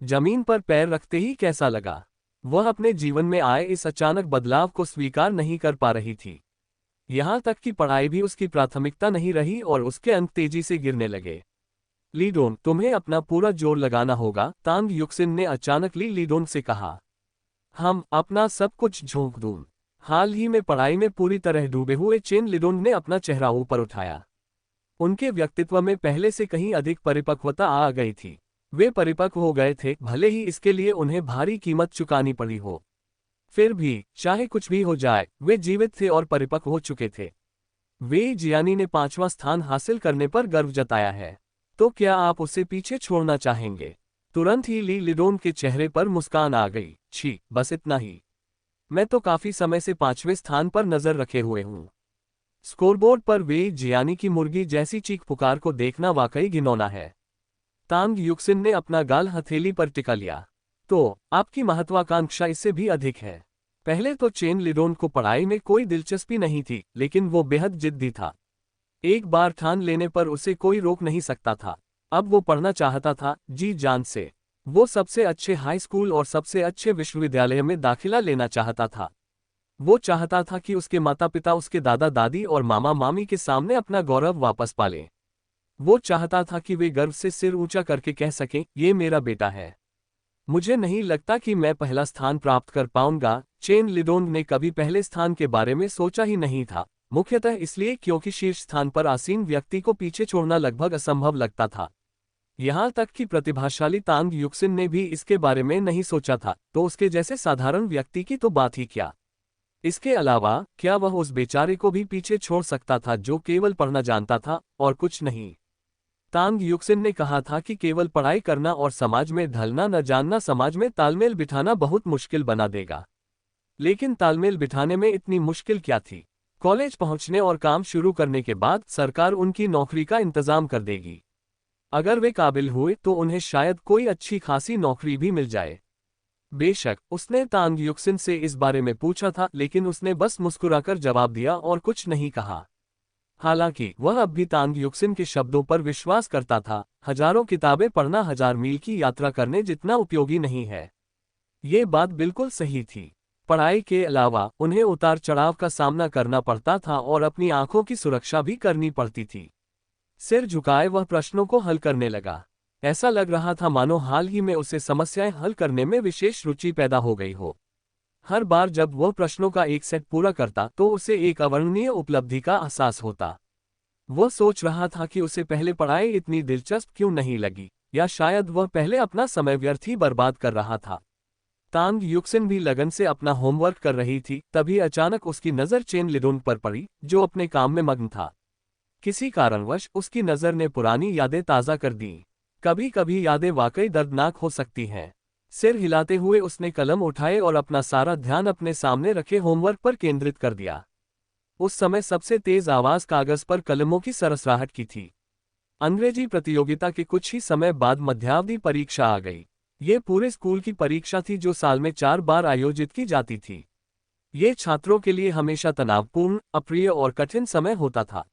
जमीन पर पैर रखते ही कैसा लगा। वह अपने जीवन में आए इस अचानक बदलाव को स्वीकार नहीं कर पा रही थी। यहां तक कि पढ़ाई भी उसकी प्राथमिकता नहीं रही और उसके अंक तेजी से गिरने लगे। लीडोन, तुम्हें अपना पूरा जोर लगाना होगा, तांग युक्सिन ने अचानक लीडोन से कहा। हम अपना सब कुछ झोंक दूं। हाल ही में पढ़ाई में पूरी तरह डूबे हुए चेन लिडोन ने अपना चेहरा ऊपर उठाया। उनके व्यक्तित्व में पहले से कहीं अधिक परिपक्वता आ गई थी। वे परिपक्व हो गए थे, भले ही इसके लिए उन्हें भारी कीमत चुकानी पड़ी हो। फिर भी, चाहे कुछ भी हो जाए, वे जीवित थे और परिपक्व हो चुके थे। वे जियानी ने 5वां स्थान हासिल करने पर गर्व जताया है। तो क्या आप उसे पीछे छोड़ना चाहेंगे? तुरंत ही लिडोन के चेहरे पर मुस्कान आ गई। छी, बस इतना ही। मैं तो काफी समय से 5वें स्थान पर नजर रखे हुए हूँ। स्कोरबोर्ड पर वे जियानी की मुर्गी जैसी चीख पुकार को देखना वाकई घिनौना है। तांग युक्सिन ने अपना गाल हथेली पर टिका लिया। तो आपकी महत्वाकांक्षा इससे भी अधिक है। पहले तो चेन लिडोन को पढ़ाई में कोई दिलचस्पी नहीं थी, लेकिन वो बेहद जिद्दी था। एक बार ठान लेने पर उसे कोई रोक नहीं सकता था। अब वो पढ़ना चाहता था, जी जान से। वो सबसे अच्छे हाई स्कूल और सबसे अच्छे विश्वविद्यालय में दाखिला लेना चाहता था। वो चाहता था कि उसके माता पिता उसके दादा दादी और मामा मामी के सामने अपना गौरव वापस पालें। वो चाहता था कि वे गर्व से सिर ऊंचा करके कह सकें, ये मेरा बेटा है। मुझे नहीं लगता कि मैं पहला स्थान प्राप्त कर पाऊंगा। चेन लिडोन ने कभी पहले स्थान के बारे में सोचा ही नहीं था, मुख्यतः इसलिए क्योंकि शीर्ष स्थान पर आसीन व्यक्ति को पीछे छोड़ना लगभग असंभव लगता था। यहां तक कि प्रतिभाशाली तांग युक्सिन ने भी इसके बारे में नहीं सोचा था, तो उसके जैसे साधारण व्यक्ति की तो बात ही क्या। इसके अलावा, क्या वह उस बेचारे को भी पीछे छोड़ सकता था जो केवल पढ़ना जानता था और कुछ नहीं? तांग युक्सिन ने कहा था कि केवल पढ़ाई करना और समाज में ढलना न जानना समाज में तालमेल बिठाना बहुत मुश्किल बना देगा। लेकिन तालमेल बिठाने में इतनी मुश्किल क्या थी? कॉलेज पहुंचने और काम शुरू करने के बाद सरकार उनकी नौकरी का इंतजाम कर देगी। अगर वे काबिल हुए तो उन्हें शायद कोई अच्छी खासी नौकरी भी मिल जाए। बेशक, उसने तांग युक्सिन से इस बारे में पूछा था, लेकिन उसने बस मुस्कुराकर जवाब दिया और कुछ नहीं कहा। हालांकि वह अब भी तांग युक्सिन के शब्दों पर विश्वास करता था, हजारों किताबें पढ़ना 1000 मील की यात्रा करने जितना उपयोगी नहीं है। ये बात बिल्कुल सही थी। पढ़ाई के अलावा उन्हें उतार चढ़ाव का सामना करना पड़ता था और अपनी आंखों की सुरक्षा भी करनी पड़ती थी। सिर झुकाए वह प्रश्नों को हल करने लगा। ऐसा लग रहा था मानो हाल ही में उसे समस्याएं हल करने में विशेष रुचि पैदा हो गई हो। हर बार जब वह प्रश्नों का एक सेट पूरा करता तो उसे एक अवर्णनीय उपलब्धि का एहसास होता। वह सोच रहा था कि उसे पहले पढ़ाई इतनी दिलचस्प क्यों नहीं लगी, या शायद वह पहले अपना समय व्यर्थ ही बर्बाद कर रहा था। तांग युक्सिन भी लगन से अपना होमवर्क कर रही थी, तभी अचानक उसकी नज़र चेन लिडोन पर पड़ी, जो अपने काम में मग्न था। किसी कारणवश उसकी नज़र ने पुरानी यादें ताज़ा कर दी। कभी कभी यादें वाकई दर्दनाक हो सकती हैं। सिर हिलाते हुए उसने कलम उठाए और अपना सारा ध्यान अपने सामने रखे होमवर्क पर केंद्रित कर दिया। उस समय सबसे तेज आवाज कागज पर कलमों की सरसराहट की थी। अंग्रेजी प्रतियोगिता के कुछ ही समय बाद मध्यावधि परीक्षा आ गई। ये पूरे स्कूल की परीक्षा थी जो साल में 4 बार आयोजित की जाती थी। ये छात्रों के लिए हमेशा तनावपूर्ण, अप्रिय और कठिन समय होता था।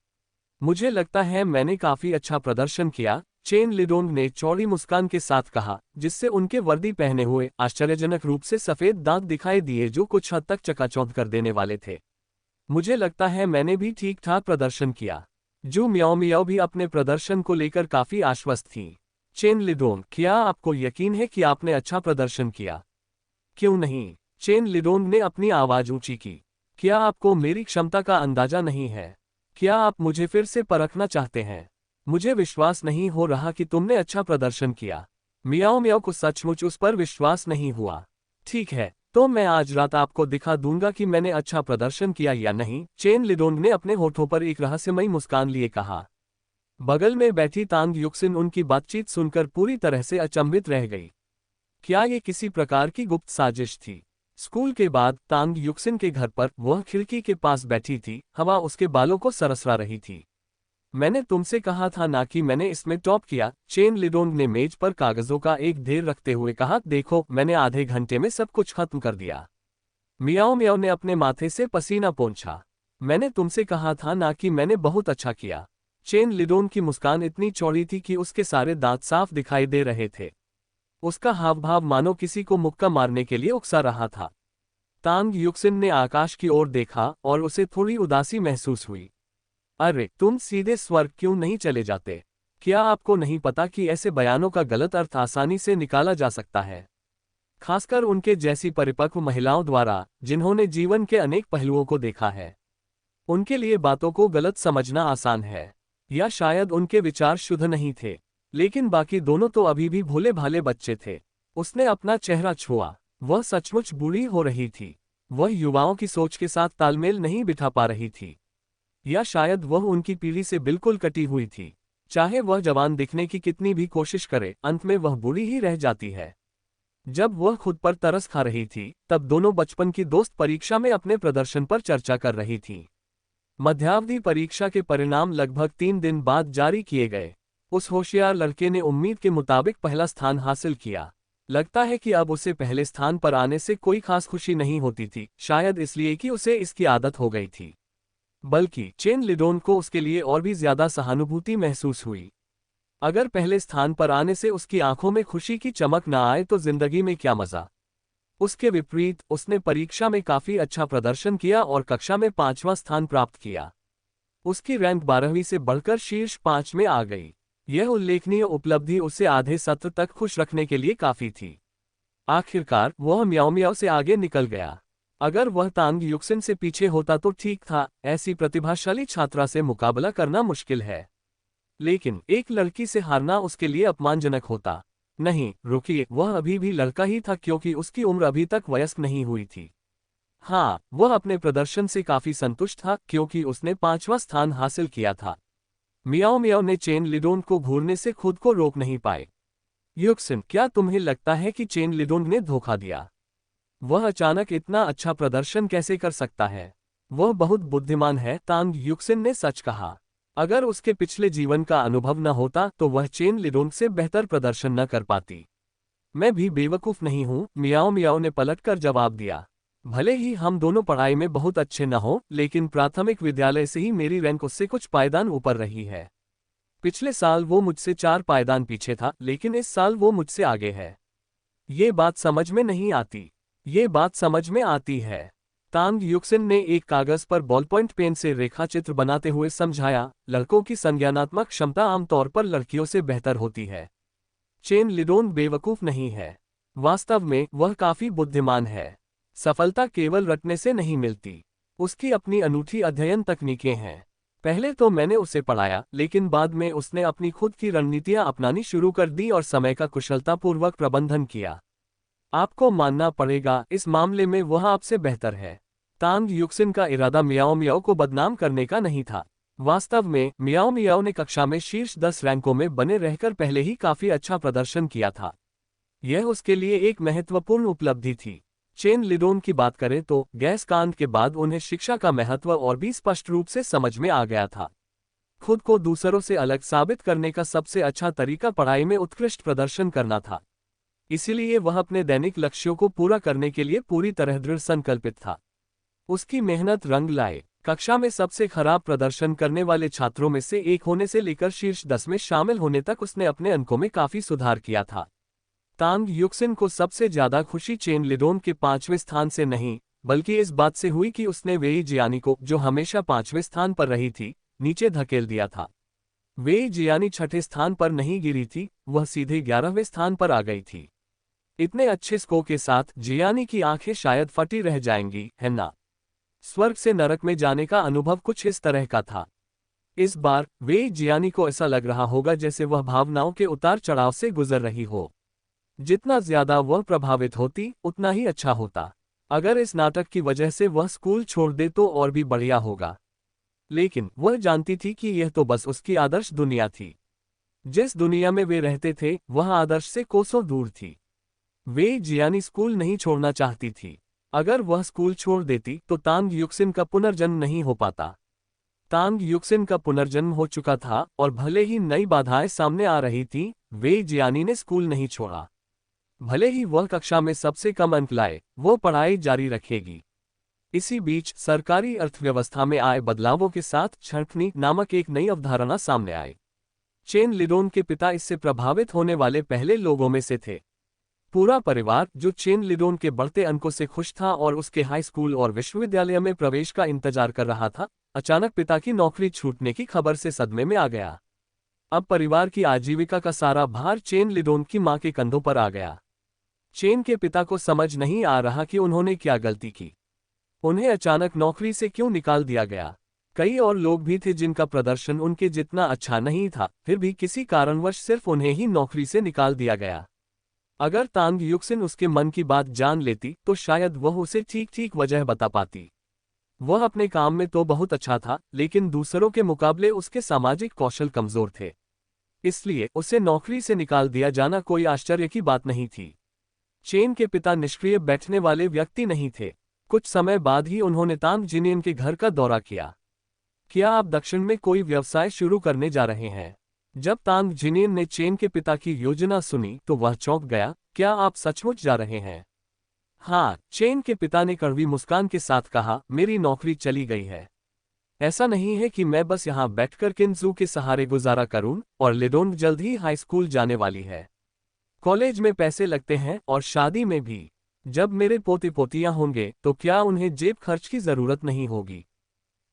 मुझे लगता है मैंने काफी अच्छा प्रदर्शन किया, चेन लिडोन ने चौड़ी मुस्कान के साथ कहा, जिससे उनके वर्दी पहने हुए आश्चर्यजनक रूप से सफेद दांत दिखाई दिए जो कुछ हद तक चकाचौंध कर देने वाले थे। मुझे लगता है मैंने भी ठीक ठाक प्रदर्शन किया। जू मियाओ मियाओ भी अपने प्रदर्शन को लेकर काफी आश्वस्त थी। चेन लिडोन, क्या आपको यकीन है कि आपने अच्छा प्रदर्शन किया? क्यों नहीं? चेन लिडोन ने अपनी आवाज ऊंची की। क्या आपको मेरी क्षमता का अंदाजा नहीं है? क्या आप मुझे फिर से परखना चाहते हैं? मुझे विश्वास नहीं हो रहा कि तुमने अच्छा प्रदर्शन किया। मियाओ मियाओ को सचमुच उस पर विश्वास नहीं हुआ। ठीक है, तो मैं आज रात आपको दिखा दूंगा कि मैंने अच्छा प्रदर्शन किया या नहीं, चेन लिडोंग ने अपने होठों पर एक रहस्यमयी मुस्कान लिए कहा। बगल में बैठी तांग युक्सिन उनकी बातचीत सुनकर पूरी तरह से अचंभित रह गई। क्या ये किसी प्रकार की गुप्त साजिश थी? स्कूल के बाद तांग युक्सिन के घर पर वह खिड़की के पास बैठी थी, हवा उसके बालों को सरसरा रही थी। मैंने तुमसे कहा था ना कि मैंने इसमें टॉप किया, चेन लिडोंग ने मेज पर कागजों का एक ढेर रखते हुए कहा। देखो, मैंने आधे घंटे में सब कुछ खत्म कर दिया। मियाओ मियाओ ने अपने माथे से पसीना पोंछा। मैंने तुमसे कहा था ना कि मैंने बहुत अच्छा किया। चेन लिडोंग की मुस्कान इतनी चौड़ी थी कि उसके सारे दांत साफ दिखाई दे रहे थे। उसका हाव भाव मानो किसी को मुक्का मारने के लिए उकसा रहा था। तांग युक्सिन ने आकाश की ओर देखा और उसे थोड़ी उदासी महसूस हुई। अरे, तुम सीधे स्वर्ग क्यों नहीं चले जाते? क्या आपको नहीं पता कि ऐसे बयानों का गलत अर्थ आसानी से निकाला जा सकता है, खासकर उनके जैसी परिपक्व महिलाओं द्वारा, जिन्होंने जीवन के अनेक पहलुओं को देखा है। उनके लिए बातों को गलत समझना आसान है, या शायद उनके विचार शुद्ध नहीं थे, लेकिन बाकी दोनों तो अभी भी भोले भाले बच्चे थे। उसने अपना चेहरा छुआ। वह सचमुच बूढ़ी हो रही थी। वह युवाओं की सोच के साथ तालमेल नहीं बिठा पा रही थी, या शायद वह उनकी पीढ़ी से बिल्कुल कटी हुई थी। चाहे वह जवान दिखने की कितनी भी कोशिश करे, अंत में वह बूढ़ी ही रह जाती है। जब वह खुद पर तरस खा रही थी, तब दोनों बचपन की दोस्त परीक्षा में अपने प्रदर्शन पर चर्चा कर रही थी। मध्यावधि परीक्षा के परिणाम लगभग 3 दिन बाद जारी किए गए। उस होशियार लड़के ने उम्मीद के मुताबिक पहला स्थान हासिल किया। लगता है कि अब उसे पहले स्थान पर आने से कोई खास खुशी नहीं होती थी, शायद इसलिए कि उसे इसकी आदत हो गई थी। बल्कि चेन लिडोंग को उसके लिए और भी ज्यादा सहानुभूति महसूस हुई। अगर पहले स्थान पर आने से उसकी आंखों में खुशी की चमक न आए तो जिंदगी में क्या मजा। उसके विपरीत, उसने परीक्षा में काफी अच्छा प्रदर्शन किया और कक्षा में 5वां स्थान प्राप्त किया। उसकी रैंक 12वीं से बढ़कर शीर्ष 5 में आ गई। यह उल्लेखनीय उपलब्धि उसे आधे सत्र तक खुश रखने के लिए काफी थी। आखिरकार वह म्याओ म्याओ से आगे निकल गया। अगर वह तांग युक्सिन से पीछे होता तो ठीक था, ऐसी प्रतिभाशाली छात्रा से मुकाबला करना मुश्किल है। लेकिन एक लड़की से हारना उसके लिए अपमानजनक होता। नहीं, रुकिए, वह अभी भी लड़का ही था क्योंकि उसकी उम्र अभी तक वयस्क नहीं हुई थी। हाँ, वह अपने प्रदर्शन से काफी संतुष्ट था क्योंकि उसने 5वां स्थान हासिल किया था। मियाओ मियाओ ने चेन लिडोंग को घूरने से खुद को रोक नहीं पाए। युक्सिन, क्या तुम्हें लगता है कि चेन लिडोंग ने धोखा दिया? वह अचानक इतना अच्छा प्रदर्शन कैसे कर सकता है? वह बहुत बुद्धिमान है, तांग युक्सिन ने सच कहा। अगर उसके पिछले जीवन का अनुभव न होता तो वह चेन लिडोंग से बेहतर प्रदर्शन न कर पाती। मैं भी बेवकूफ नहीं हूँ, मियाओ मियाओ ने पलटकर जवाब दिया। भले ही हम दोनों पढ़ाई में बहुत अच्छे न हों, लेकिन प्राथमिक विद्यालय से ही मेरी रैंक उससे कुछ पायदान ऊपर रही है। पिछले साल वो मुझसे 4 पायदान पीछे था, लेकिन इस साल वो मुझसे आगे है। ये बात समझ में नहीं आती। ये बात समझ में आती है। तांग युक्सिन ने एक कागज पर बॉलपॉइंट पेन से रेखा चित्र बनाते हुए समझाया। लड़कों की संज्ञानात्मक क्षमता आमतौर पर लड़कियों से बेहतर होती है। चेन लिडोंग बेवकूफ नहीं है। वास्तव में वह काफी बुद्धिमान है। सफलता केवल रटने से नहीं मिलती। उसकी अपनी अनूठी अध्ययन तकनीकें हैं। पहले तो मैंने उसे पढ़ाया, लेकिन बाद में उसने अपनी खुद की रणनीतियां अपनानी शुरू कर दी और समय का कुशलतापूर्वक प्रबंधन किया। आपको मानना पड़ेगा, इस मामले में वह आपसे बेहतर है। तांग युक्सिन का इरादा मियाओ मियाओ को बदनाम करने का नहीं था। वास्तव में मियाओ मियाओ ने कक्षा में शीर्ष 10 रैंकों में बने रहकर पहले ही काफी अच्छा प्रदर्शन किया था। यह उसके लिए एक महत्वपूर्ण उपलब्धि थी। चेन लिडोंग की बात करें तो गैस कांड के बाद उन्हें शिक्षा का महत्व और भी स्पष्ट रूप से समझ में आ गया था। खुद को दूसरों से अलग साबित करने का सबसे अच्छा तरीका पढ़ाई में उत्कृष्ट प्रदर्शन करना था। इसीलिए वह अपने दैनिक लक्ष्यों को पूरा करने के लिए पूरी तरह दृढ़ संकल्पित था। उसकी मेहनत रंग लाए। कक्षा में सबसे खराब प्रदर्शन करने वाले छात्रों में से एक होने से लेकर शीर्ष 10 में शामिल होने तक उसने अपने अंकों में काफी सुधार किया था। तांग युक्सिन को सबसे ज्यादा खुशी चेन लिडोंग के 5वें स्थान से नहीं, बल्कि इस बात से हुई कि उसने वेई जियानी को, जो हमेशा 5वें स्थान पर रही थी, नीचे धकेल दिया था। वेई जियानी 6ठे स्थान पर नहीं गिरी थी, वह सीधे 11वें स्थान पर आ गई थी। इतने अच्छे स्कोर के साथ जियानी की आंखें शायद फटी रह जाएंगी, है ना? स्वर्ग से नरक में जाने का अनुभव कुछ इस तरह का था। इस बार वेई जियानी को ऐसा लग रहा होगा जैसे वह भावनाओं के उतार चढ़ाव से गुजर रही हो। जितना ज्यादा वह प्रभावित होती, उतना ही अच्छा होता। अगर इस नाटक की वजह से वह स्कूल छोड़ दे तो और भी बढ़िया होगा। लेकिन वह जानती थी कि यह तो बस उसकी आदर्श दुनिया थी। जिस दुनिया में वे रहते थे वह आदर्श से कोसों दूर थी। वे जियानी स्कूल नहीं छोड़ना चाहती थी। अगर वह स्कूल छोड़ देती तो तांग युक्सिन का पुनर्जन्म नहीं हो पाता। तांग युक्सिन का पुनर्जन्म हो चुका था और भले ही नई बाधाएं सामने आ रही थीं, वे जियानी ने स्कूल नहीं छोड़ा। भले ही वह कक्षा में सबसे कम अंक लाए, वो पढ़ाई जारी रखेगी। इसी बीच सरकारी अर्थव्यवस्था में आए बदलावों के साथ छंटनी नामक एक नई अवधारणा सामने आई। चेन लिडोन के पिता इससे प्रभावित होने वाले पहले लोगों में से थे। पूरा परिवार, जो चेन लिडोन के बढ़ते अंकों से खुश था और उसके हाई स्कूल और विश्वविद्यालय में प्रवेश का इंतजार कर रहा था, अचानक पिता की नौकरी छूटने की खबर से सदमे में आ गया। अब परिवार की आजीविका का सारा भार चेन लिडोन की मां के कंधों पर आ गया। चेन के पिता को समझ नहीं आ रहा कि उन्होंने क्या गलती की। उन्हें अचानक नौकरी से क्यों निकाल दिया गया। कई और लोग भी थे जिनका प्रदर्शन उनके जितना अच्छा नहीं था, फिर भी किसी कारणवश सिर्फ उन्हें ही नौकरी से निकाल दिया गया। अगर तांग युक्सिन उसके मन की बात जान लेती तो शायद वह उसे ठीक ठीक वजह बता पाती। वह अपने काम में तो बहुत अच्छा था, लेकिन दूसरों के मुकाबले उसके सामाजिक कौशल कमजोर थे। इसलिए उसे नौकरी से निकाल दिया जाना कोई आश्चर्य की बात नहीं थी। चेन के पिता निष्क्रिय बैठने वाले व्यक्ति नहीं थे। कुछ समय बाद ही उन्होंने तांग जिनियन के घर का दौरा किया। क्या आप दक्षिण में कोई व्यवसाय शुरू करने जा रहे हैं? जब तांग जिनियन ने चेन के पिता की योजना सुनी तो वह चौंक गया। क्या आप सचमुच जा रहे हैं? हाँ, चेन के पिता ने कड़वी मुस्कान के साथ कहा, मेरी नौकरी चली गई है। ऐसा नहीं है कि मैं बस यहाँ बैठकर किन्जू के सहारे गुजारा करूं, और लिडोन जल्द ही हाई स्कूल जाने वाली है। कॉलेज में पैसे लगते हैं और शादी में भी। जब मेरे पोते पोतियां होंगे तो क्या उन्हें जेब खर्च की जरूरत नहीं होगी?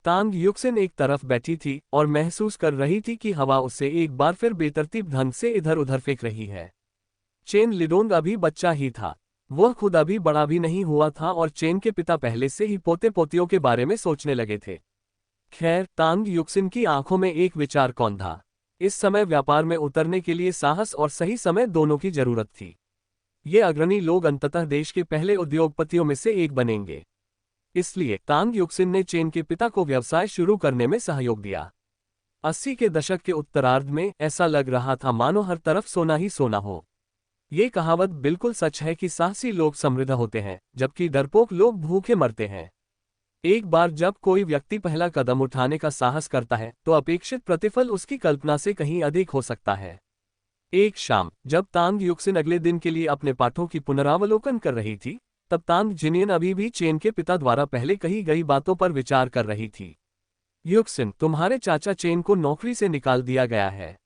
तांग युक्सिन एक तरफ बैठी थी और महसूस कर रही थी कि हवा उसे एक बार फिर बेतरतीब ढंग से इधर उधर फेंक रही है। चेन लिडोंग अभी बच्चा ही था। वह खुद अभी बड़ा भी नहीं हुआ था और चेन के पिता पहले से ही पोते पोतियों के बारे में सोचने लगे थे। खैर, तांग युक्सिन की आंखों में एक विचार कौन था। इस समय व्यापार में उतरने के लिए साहस और सही समय दोनों की जरूरत थी। ये अग्रणी लोग अंततः देश के पहले उद्योगपतियों में से एक बनेंगे। इसलिए तांग युक्सिन ने चेन के पिता को व्यवसाय शुरू करने में सहयोग दिया। 80 के दशक के उत्तरार्ध में ऐसा लग रहा था मानो हर तरफ सोना ही सोना हो। ये कहावत बिल्कुल सच है कि साहसी लोग समृद्ध होते हैं, जबकि डरपोक लोग भूखे मरते हैं। एक बार जब कोई व्यक्ति पहला कदम उठाने का साहस करता है तो अपेक्षित प्रतिफल उसकी कल्पना से कहीं अधिक हो सकता है। एक शाम जब तांग युक्सिन अगले दिन के लिए अपने पाठों की पुनरावलोकन कर रही थी, तब तांग जिनियन अभी भी चेन के पिता द्वारा पहले कही गई बातों पर विचार कर रही थी। युक्सिन, तुम्हारे चाचा चेन को नौकरी से निकाल दिया गया है।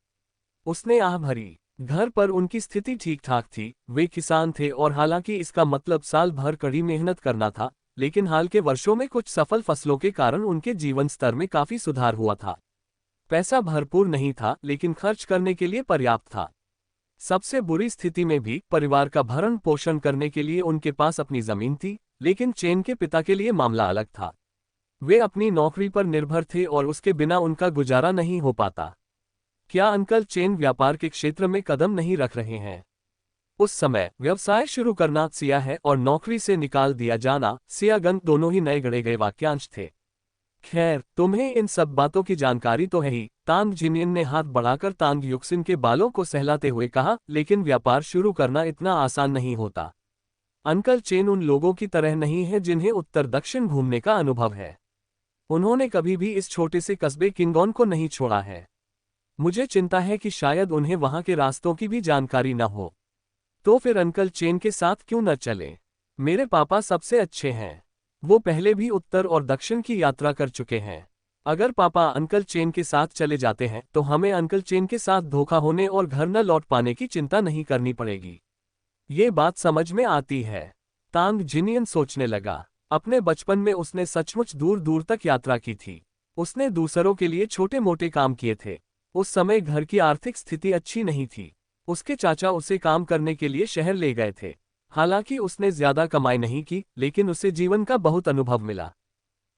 उसने आह भरी। घर पर उनकी स्थिति ठीक ठाक थी, वे किसान थे और हालांकि इसका मतलब साल भर कड़ी मेहनत करना था, लेकिन हाल के वर्षों में कुछ सफल फसलों के कारण उनके जीवन स्तर में काफी सुधार हुआ था। पैसा भरपूर नहीं था, लेकिन खर्च करने के लिए पर्याप्त था। सबसे बुरी स्थिति में भी परिवार का भरण पोषण करने के लिए उनके पास अपनी जमीन थी, लेकिन चेन के पिता के लिए मामला अलग था। वे अपनी नौकरी पर निर्भर थे और उसके बिना उनका गुजारा नहीं हो पाता। क्या अंकल चेन व्यापार के क्षेत्र में कदम नहीं रख रहे हैं? उस समय व्यवसाय शुरू करना सिया है और नौकरी से निकाल दिया जाना सियागन दोनों ही नए गढ़े गए वाक्यांश थे। खैर, तुम्हें इन सब बातों की जानकारी तो है ही, तांग जिनियन ने हाथ बढ़ाकर तांग युक्सिन के बालों को सहलाते हुए कहा, लेकिन व्यापार शुरू करना इतना आसान नहीं होता। अंकल चेन उन लोगों की तरह नहीं है जिन्हें उत्तर दक्षिण घूमने का अनुभव है। उन्होंने कभी भी इस छोटे से कस्बे किंगोन को नहीं छोड़ा है। मुझे चिंता है कि शायद उन्हें वहां के रास्तों की भी जानकारी न हो। तो फिर अंकल चेन के साथ क्यों न चलें? मेरे पापा सबसे अच्छे हैं। वो पहले भी उत्तर और दक्षिण की यात्रा कर चुके हैं। अगर पापा अंकल चेन के साथ चले जाते हैं तो हमें अंकल चेन के साथ धोखा होने और घर न लौट पाने की चिंता नहीं करनी पड़ेगी। ये बात समझ में आती है। तांग जिनियन सोचने लगा। अपने बचपन में उसने सचमुच दूर दूर तक यात्रा की थी। उसने दूसरों के लिए छोटे मोटे काम किए थे। उस समय घर की आर्थिक स्थिति अच्छी नहीं थी। उसके चाचा उसे काम करने के लिए शहर ले गए थे। हालांकि उसने ज्यादा कमाई नहीं की, लेकिन उसे जीवन का बहुत अनुभव मिला।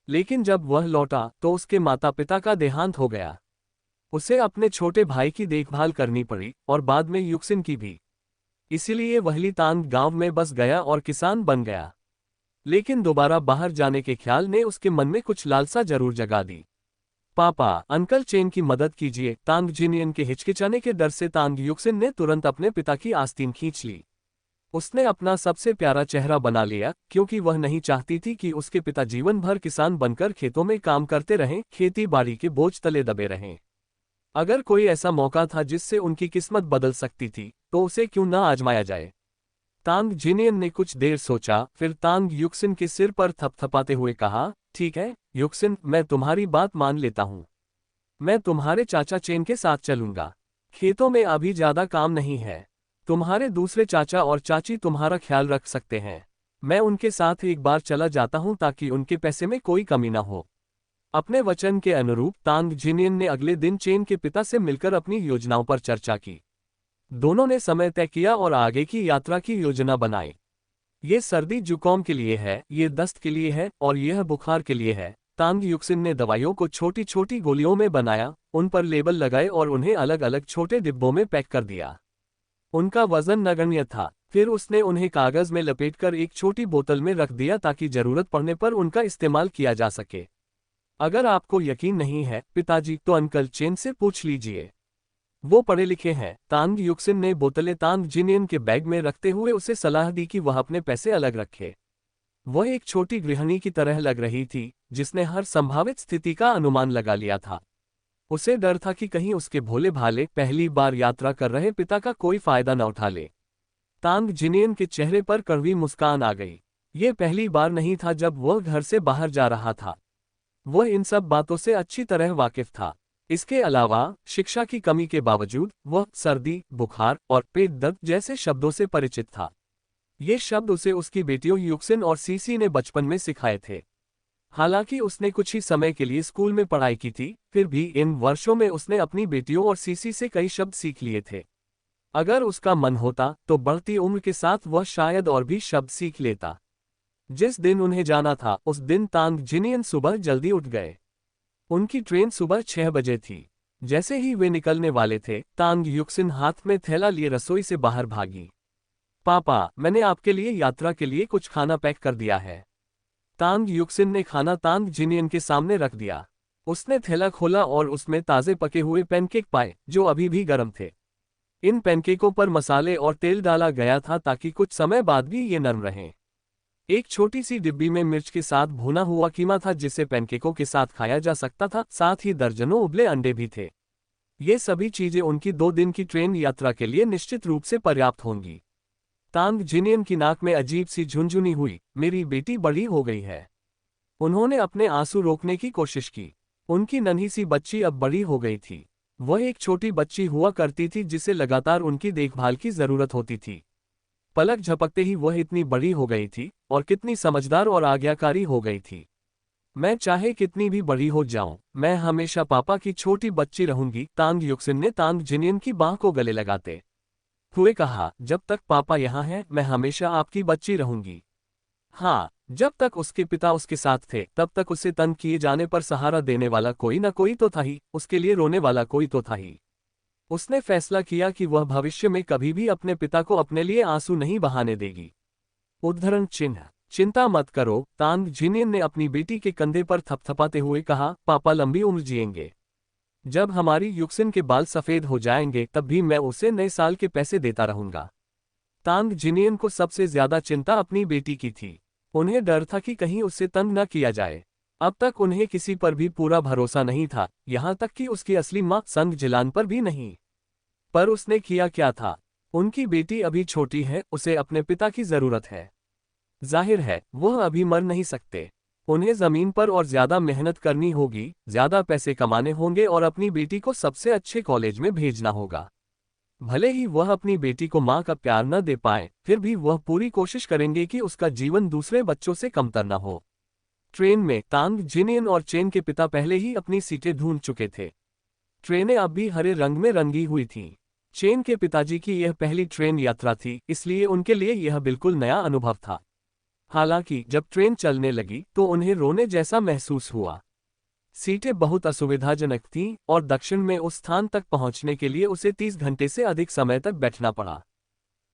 लेकिन जब वह लौटा तो उसके माता पिता का देहांत हो गया। उसे अपने छोटे भाई की देखभाल करनी पड़ी और बाद में युक्सिन की भी। इसीलिए वहली तांग गांव में बस गया और किसान बन गया। लेकिन दोबारा बाहर जाने के ख्याल ने उसके मन में कुछ लालसा जरूर जगा दी। पापा, अंकल चेन की मदद कीजिए। तांग जिनियन के हिचकिचाने के डर से तांग युक्सिन ने तुरंत अपने पिता की आस्तीन खींच ली। उसने अपना सबसे प्यारा चेहरा बना लिया, क्योंकि वह नहीं चाहती थी कि उसके पिता जीवन भर किसान बनकर खेतों में काम करते रहें, खेती बाड़ी के बोझ तले दबे रहें। अगर कोई ऐसा मौका था जिससे उनकी किस्मत बदल सकती थी, तो उसे क्यों न आजमाया जाए। तांग जिनियन ने कुछ देर सोचा, फिर तांग युक्सिन के सिर पर थपथपाते हुए कहा, ठीक है युक्सिन, मैं तुम्हारी बात मान लेता हूँ। मैं तुम्हारे चाचा चेन के साथ चलूंगा। खेतों में अभी ज्यादा काम नहीं है। तुम्हारे दूसरे चाचा और चाची तुम्हारा ख्याल रख सकते हैं। मैं उनके साथ एक बार चला जाता हूं ताकि उनके पैसे में कोई कमी न हो। अपने वचन के अनुरूप तांग जिनियन ने अगले दिन चेन के पिता से मिलकर अपनी योजनाओं पर चर्चा की। दोनों ने समय तय किया और आगे की यात्रा की योजना बनाई। ये सर्दी जुकाम के लिए है, ये दस्त के लिए है और यह बुखार के लिए है। तांग युक्सिन ने दवाइयों को छोटी छोटी गोलियों में बनाया, उन पर लेबल लगाए और उन्हें अलग अलग छोटे डिब्बों में पैक कर दिया। उनका वजन नगण्य था। फिर उसने उन्हें कागज में लपेटकर एक छोटी बोतल में रख दिया ताकि जरूरत पड़ने पर उनका इस्तेमाल किया जा सके। अगर आपको यकीन नहीं है पिताजी, तो अंकल चेन से पूछ लीजिए, वो पढ़े लिखे हैं। तांग युक्सिन ने बोतलें तांग जिनियन के बैग में रखते हुए उसे सलाह दी कि वह अपने पैसे अलग रखे। वह एक छोटी गृहिणी की तरह लग रही थी, जिसने हर संभावित स्थिति का अनुमान लगा लिया था। उसे डर था कि कहीं उसके भोले भाले पहली बार यात्रा कर रहे पिता का कोई फायदा न उठा ले। तांग जिनियन के चेहरे पर कड़वी मुस्कान आ गई। ये पहली बार नहीं था जब वह घर से बाहर जा रहा था। वह इन सब बातों से अच्छी तरह वाकिफ था। इसके अलावा शिक्षा की कमी के बावजूद वह सर्दी, बुखार और पेट दर्द जैसे शब्दों से परिचित था। ये शब्द उसे उसकी बेटियों युक्सिन और सीसी ने बचपन में सिखाए थे। हालांकि उसने कुछ ही समय के लिए स्कूल में पढ़ाई की थी, फिर भी इन वर्षों में उसने अपनी बेटियों और सीसी से कई शब्द सीख लिए थे। अगर उसका मन होता तो बढ़ती उम्र के साथ वह शायद और भी शब्द सीख लेता। जिस दिन उन्हें जाना था उस दिन तांग जिनियन सुबह जल्दी उठ गए। उनकी ट्रेन सुबह 6 बजे थी। जैसे ही वे निकलने वाले थे, तांग युक्सिन हाथ में थैला लिए रसोई से बाहर भागी। पापा, मैंने आपके लिए यात्रा के लिए कुछ खाना पैक कर दिया है। तांग युक्सिन ने खाना तांग जिनियन के सामने रख दिया। उसने थैला खोला और उसमें ताजे पके हुए पैनकेक पाए, जो अभी भी गर्म थे। इन पैनकेकों पर मसाले और तेल डाला गया था ताकि कुछ समय बाद भी ये नरम रहें। एक छोटी सी डिब्बी में मिर्च के साथ भुना हुआ कीमा था जिसे पैनकेकों के साथ खाया जा सकता था, साथ ही दर्जनों उबले अंडे भी थे। ये सभी चीजें उनकी 2 दिन की ट्रेन यात्रा के लिए निश्चित रूप से पर्याप्त होंगी। तांग जिनियन की नाक में अजीब सी झुनझुनी हुई। मेरी बेटी बड़ी हो गई है। उन्होंने अपने आंसू रोकने की कोशिश की। उनकी नन्ही सी बच्ची अब बड़ी हो गई थी। वह एक छोटी बच्ची हुआ करती थी जिसे लगातार उनकी देखभाल की जरूरत होती थी। पलक झपकते ही वह इतनी बड़ी हो गई थी और कितनी समझदार और आज्ञाकारी हो गई थी। मैं चाहे कितनी भी बड़ी हो जाऊं, मैं हमेशा पापा की छोटी बच्ची रहूंगी। तांग युक्सिन ने तांग जिनियन की बाह को गले लगाते हुए कहा, जब तक पापा यहाँ हैं मैं हमेशा आपकी बच्ची रहूंगी। हाँ, जब तक उसके पिता उसके साथ थे तब तक उसे तंग किए जाने पर सहारा देने वाला कोई न कोई तो था ही, उसके लिए रोने वाला कोई तो था ही। उसने फैसला किया कि वह भविष्य में कभी भी अपने पिता को अपने लिए आंसू नहीं बहाने देगी। उद्धरण चिन्ह। चिंता मत करो, तांग जिनियन ने अपनी बेटी के कंधे पर थपथपाते हुए कहा, पापा लंबी उम्र जिएंगे। जब हमारी युक्सिन के बाल सफेद हो जाएंगे तब भी मैं उसे नए साल के पैसे देता रहूंगा। तांग जिनियन को सबसे ज्यादा चिंता अपनी बेटी की थी। उन्हें डर था कि कहीं उससे तंग न किया जाए। अब तक उन्हें किसी पर भी पूरा भरोसा नहीं था, यहाँ तक कि उसकी असली मां संग जिलान पर भी नहीं। पर उसने किया क्या था? उनकी बेटी अभी छोटी है, उसे अपने पिता की जरूरत है। जाहिर है वह अभी मर नहीं सकते। उन्हें जमीन पर और ज्यादा मेहनत करनी होगी, ज्यादा पैसे कमाने होंगे और अपनी बेटी को सबसे अच्छे कॉलेज में भेजना होगा। भले ही वह अपनी बेटी को मां का प्यार न दे पाए, फिर भी वह पूरी कोशिश करेंगे कि उसका जीवन दूसरे बच्चों से कमतर न हो। ट्रेन में तांग जिनियन और चेन के पिता पहले ही अपनी सीटें ढूंढ चुके थे। ट्रेनें अब भी हरे रंग में रंगी हुई थीं। चेन के पिताजी की यह पहली ट्रेन यात्रा थी, इसलिए उनके लिए यह बिल्कुल नया अनुभव था। हालांकि जब ट्रेन चलने लगी तो उन्हें रोने जैसा महसूस हुआ। सीटें बहुत असुविधाजनक थीं और दक्षिण में उस स्थान तक पहुंचने के लिए उसे 30 घंटे से अधिक समय तक बैठना पड़ा।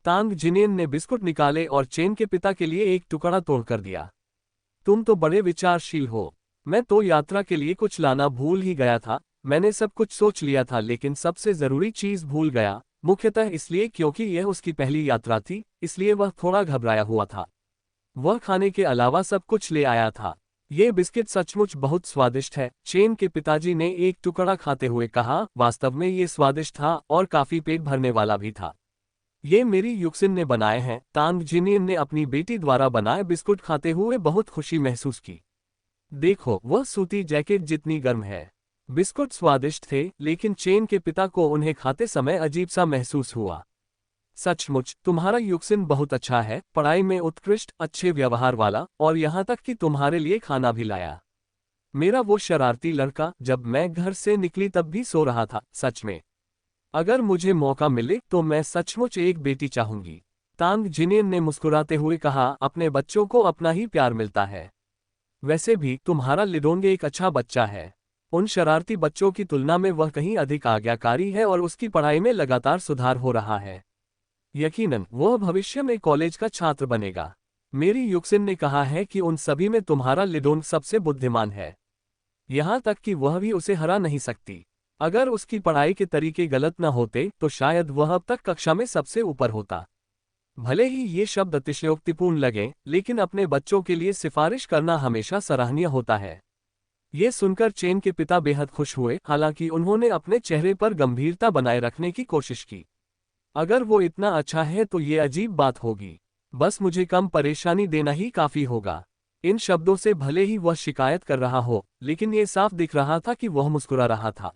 तांग जिनियन ने बिस्कुट निकाले और चेन के पिता के लिए एक टुकड़ा तोड़कर दिया। तुम तो बड़े विचारशील हो। मैं तो यात्रा के लिए कुछ लाना भूल ही गया था। मैंने सब कुछ सोच लिया था लेकिन सबसे जरूरी चीज भूल गया, मुख्यतः इसलिए क्योंकि यह उसकी पहली यात्रा थी, इसलिए वह थोड़ा घबराया हुआ था। वह खाने के अलावा सब कुछ ले आया था। ये बिस्किट सचमुच बहुत स्वादिष्ट है, चेन के पिताजी ने एक टुकड़ा खाते हुए कहा। वास्तव में ये स्वादिष्ट था और काफी पेट भरने वाला भी था। ये मेरी युक्सिन ने बनाए हैं। तांग जिनियन ने अपनी बेटी द्वारा बनाए बिस्कुट खाते हुए बहुत खुशी महसूस की। देखो, वह सूती जैकेट जितनी गर्म है। बिस्कुट स्वादिष्ट थे लेकिन चेन के पिता को उन्हें खाते समय अजीब सा महसूस हुआ। सचमुच तुम्हारा युक्सिन बहुत अच्छा है, पढ़ाई में उत्कृष्ट, अच्छे व्यवहार वाला, और यहाँ तक कि तुम्हारे लिए खाना भी लाया। मेरा वो शरारती लड़का जब मैं घर से निकली तब भी सो रहा था। सच में, अगर मुझे मौका मिले तो मैं सचमुच एक बेटी चाहूंगी। तांग जिनियन ने मुस्कुराते हुए कहा, अपने बच्चों को अपना ही प्यार मिलता है। वैसे भी तुम्हारा लिडोंग एक अच्छा बच्चा है। उन शरारती बच्चों की तुलना में वह कहीं अधिक आज्ञाकारी है और उसकी पढ़ाई में लगातार सुधार हो रहा है। यकीनन वह भविष्य में कॉलेज का छात्र बनेगा। मेरी युक्सिन ने कहा है कि उन सभी में तुम्हारा लिडोंग सबसे बुद्धिमान है, यहाँ तक कि वह भी उसे हरा नहीं सकती। अगर उसकी पढ़ाई के तरीके गलत न होते तो शायद वह अब तक कक्षा में सबसे ऊपर होता। भले ही ये शब्द अतिशयोक्तिपूर्ण लगे, लेकिन अपने बच्चों के लिए सिफारिश करना हमेशा सराहनीय होता है। ये सुनकर चेन के पिता बेहद खुश हुए, हालांकि उन्होंने अपने चेहरे पर गंभीरता बनाए रखने की कोशिश की। अगर वो इतना अच्छा है तो ये अजीब बात होगी। बस मुझे कम परेशानी देना ही काफी होगा। इन शब्दों से भले ही वह शिकायत कर रहा हो, लेकिन ये साफ दिख रहा था कि वह मुस्कुरा रहा था।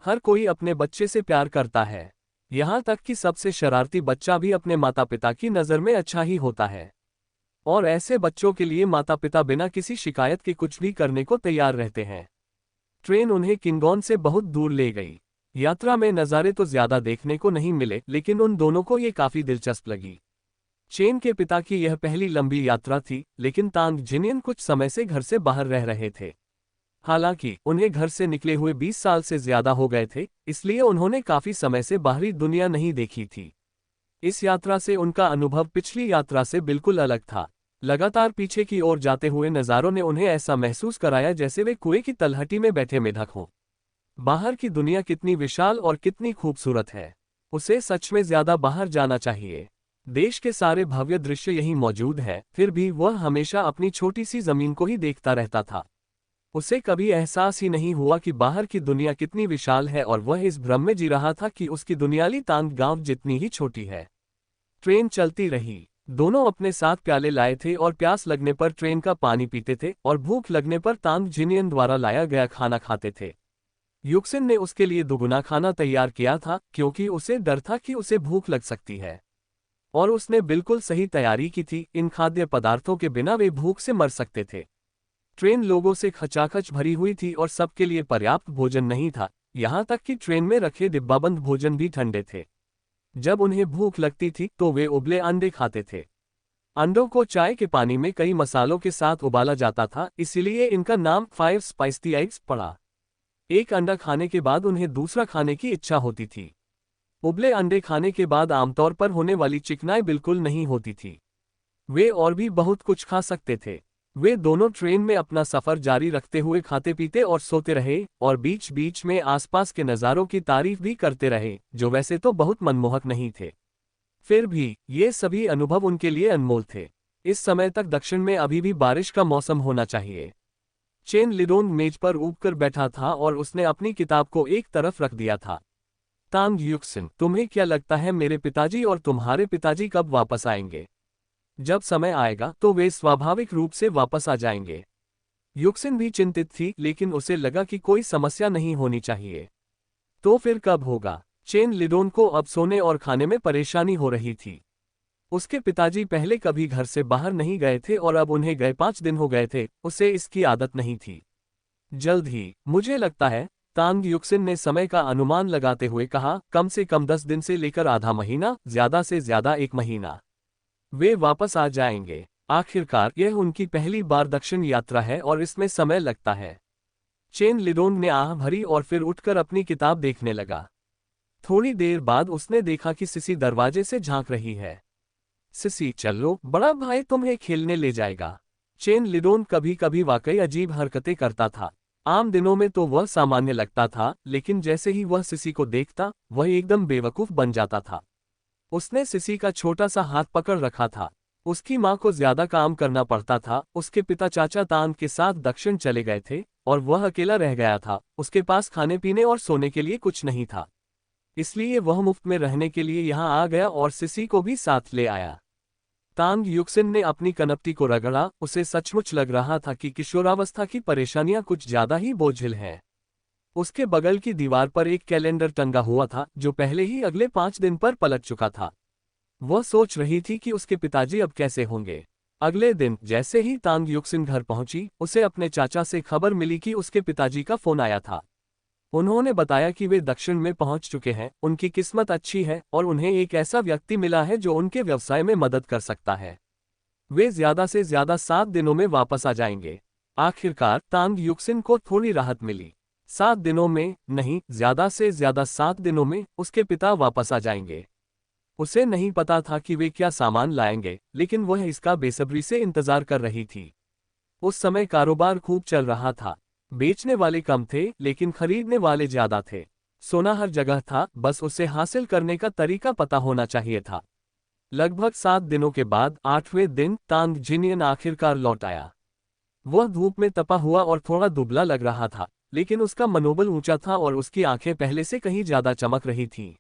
हर कोई अपने बच्चे से प्यार करता है, यहाँ तक कि सबसे शरारती बच्चा भी अपने माता पिता की नज़र में अच्छा ही होता है। और ऐसे बच्चों के लिए माता पिता बिना किसी शिकायत के कुछ भी करने को तैयार रहते हैं। ट्रेन उन्हें किंगॉन से बहुत दूर ले गई। यात्रा में नज़ारे तो ज्यादा देखने को नहीं मिले, लेकिन उन दोनों को ये काफी दिलचस्प लगी। चेन के पिता की यह पहली लंबी यात्रा थी, लेकिन तांग जिनियन कुछ समय से घर से बाहर रह रहे थे। हालांकि उन्हें घर से निकले हुए 20 साल से ज्यादा हो गए थे, इसलिए उन्होंने काफी समय से बाहरी दुनिया नहीं देखी थी। इस यात्रा से उनका अनुभव पिछली यात्रा से बिल्कुल अलग था। लगातार पीछे की ओर जाते हुए नज़ारों ने उन्हें ऐसा महसूस कराया जैसे वे कुएं की तलहटी में बैठे मेढक हों। बाहर की दुनिया कितनी विशाल और कितनी खूबसूरत है। उसे सच में ज्यादा बाहर जाना चाहिए। देश के सारे भव्य दृश्य यहीं मौजूद हैं, फिर भी वह हमेशा अपनी छोटी सी जमीन को ही देखता रहता था। उसे कभी एहसास ही नहीं हुआ कि बाहर की दुनिया कितनी विशाल है, और वह इस भ्रम में जी रहा था कि उसकी दुनियाली तांग गांव जितनी ही छोटी है। ट्रेन चलती रही। दोनों अपने साथ प्याले लाए थे और प्यास लगने पर ट्रेन का पानी पीते थे और भूख लगने पर तांग जिनियन द्वारा लाया गया खाना खाते थे। युक्सिन ने उसके लिए दुगुना खाना तैयार किया था क्योंकि उसे डर था कि उसे भूख लग सकती है, और उसने बिल्कुल सही तैयारी की थी। इन खाद्य पदार्थों के बिना वे भूख से मर सकते थे। ट्रेन लोगों से खचाखच भरी हुई थी और सबके लिए पर्याप्त भोजन नहीं था, यहाँ तक कि ट्रेन में रखे डिब्बाबंद भोजन भी ठंडे थे। जब उन्हें भूख लगती थी तो वे उबले अंडे खाते थे। अंडों को चाय के पानी में कई मसालों के साथ उबाला जाता था, इसलिए इनका नाम 5 स्पाइसी एग्स पड़ा। एक अंडा खाने के बाद उन्हें दूसरा खाने की इच्छा होती थी। उबले अंडे खाने के बाद आमतौर पर होने वाली चिकनाई बिल्कुल नहीं होती थी। वे और भी बहुत कुछ खा सकते थे। वे दोनों ट्रेन में अपना सफर जारी रखते हुए खाते पीते और सोते रहे, और बीच बीच में आसपास के नज़ारों की तारीफ भी करते रहे, जो वैसे तो बहुत मनमोहक नहीं थे। फिर भी ये सभी अनुभव उनके लिए अनमोल थे। इस समय तक दक्षिण में अभी भी बारिश का मौसम होना चाहिए। चेन लिडोंग मेज पर ऊबकर बैठा था और उसने अपनी किताब को एक तरफ रख दिया था। तांग युक्सिन, तुम्हें क्या लगता है मेरे पिताजी और तुम्हारे पिताजी कब वापस आएंगे? जब समय आएगा तो वे स्वाभाविक रूप से वापस आ जाएंगे। युक्सिन भी चिंतित थी, लेकिन उसे लगा कि कोई समस्या नहीं होनी चाहिए। तो फिर कब होगा? चेन लिडोन को अब सोने और खाने में परेशानी हो रही थी। उसके पिताजी पहले कभी घर से बाहर नहीं गए थे और अब उन्हें गए 5 दिन हो गए थे। उसे इसकी आदत नहीं थी। जल्द ही, मुझे लगता है, तांग युक्सिन ने समय का अनुमान लगाते हुए कहा, कम से कम 10 दिन से लेकर आधा महीना, ज्यादा से ज्यादा 1 महीना। वे वापस आ जाएंगे। आखिरकार यह उनकी पहली बार दक्षिण यात्रा है और इसमें समय लगता है। चेन लिडोंग ने आह भरी और फिर उठकर अपनी किताब देखने लगा। थोड़ी देर बाद उसने देखा कि सिसी दरवाजे से झांक रही है। सिसी, चलो, बड़ा भाई तुम्हें खेलने ले जाएगा। चेन लिडोन कभी कभी वाकई अजीब हरकतें करता था। आम दिनों में तो वह सामान्य लगता था, लेकिन जैसे ही वह सिसी को देखता, वह एकदम बेवकूफ बन जाता था। उसने सिसी का छोटा सा हाथ पकड़ रखा था। उसकी माँ को ज्यादा काम करना पड़ता था, उसके पिता चाचा तान के साथ दक्षिण चले गए थे, और वह अकेला रह गया था। उसके पास खाने पीने और सोने के लिए कुछ नहीं था। इसलिए वह मुफ्त में रहने के लिए यहाँ आ गया और सिसी को भी साथ ले आया। तांग युक्सिन ने अपनी कनपटी को रगड़ा। उसे सचमुच लग रहा था कि किशोरावस्था की परेशानियां कुछ ज्यादा ही बोझिल हैं। उसके बगल की दीवार पर एक कैलेंडर टंगा हुआ था, जो पहले ही अगले 5 दिन पर पलट चुका था। वह सोच रही थी कि उसके पिताजी अब कैसे होंगे। अगले दिन जैसे ही तांग युक्सिन घर पहुंची, उसे अपने चाचा से खबर मिली कि उसके पिताजी का फोन आया था। उन्होंने बताया कि वे दक्षिण में पहुंच चुके हैं, उनकी किस्मत अच्छी है और उन्हें एक ऐसा व्यक्ति मिला है जो उनके व्यवसाय में मदद कर सकता है। वे ज्यादा से ज्यादा 7 दिनों में वापस आ जाएंगे। आखिरकार तांग युक्सिन को थोड़ी राहत मिली। 7 दिनों में नहीं, ज्यादा से ज्यादा 7 दिनों में उसके पिता वापस आ जाएंगे। उसे नहीं पता था कि वे क्या सामान लाएंगे, लेकिन वह इसका बेसब्री से इंतजार कर रही थी। उस समय कारोबार खूब चल रहा था। बेचने वाले कम थे, लेकिन खरीदने वाले ज्यादा थे। सोना हर जगह था, बस उसे हासिल करने का तरीका पता होना चाहिए था। लगभग 7 दिनों के बाद 8वें दिन तांग जिनियन आखिरकार लौट आया। वह धूप में तपा हुआ और थोड़ा दुबला लग रहा था, लेकिन उसका मनोबल ऊंचा था और उसकी आंखें पहले से कहीं ज्यादा चमक रही थीं।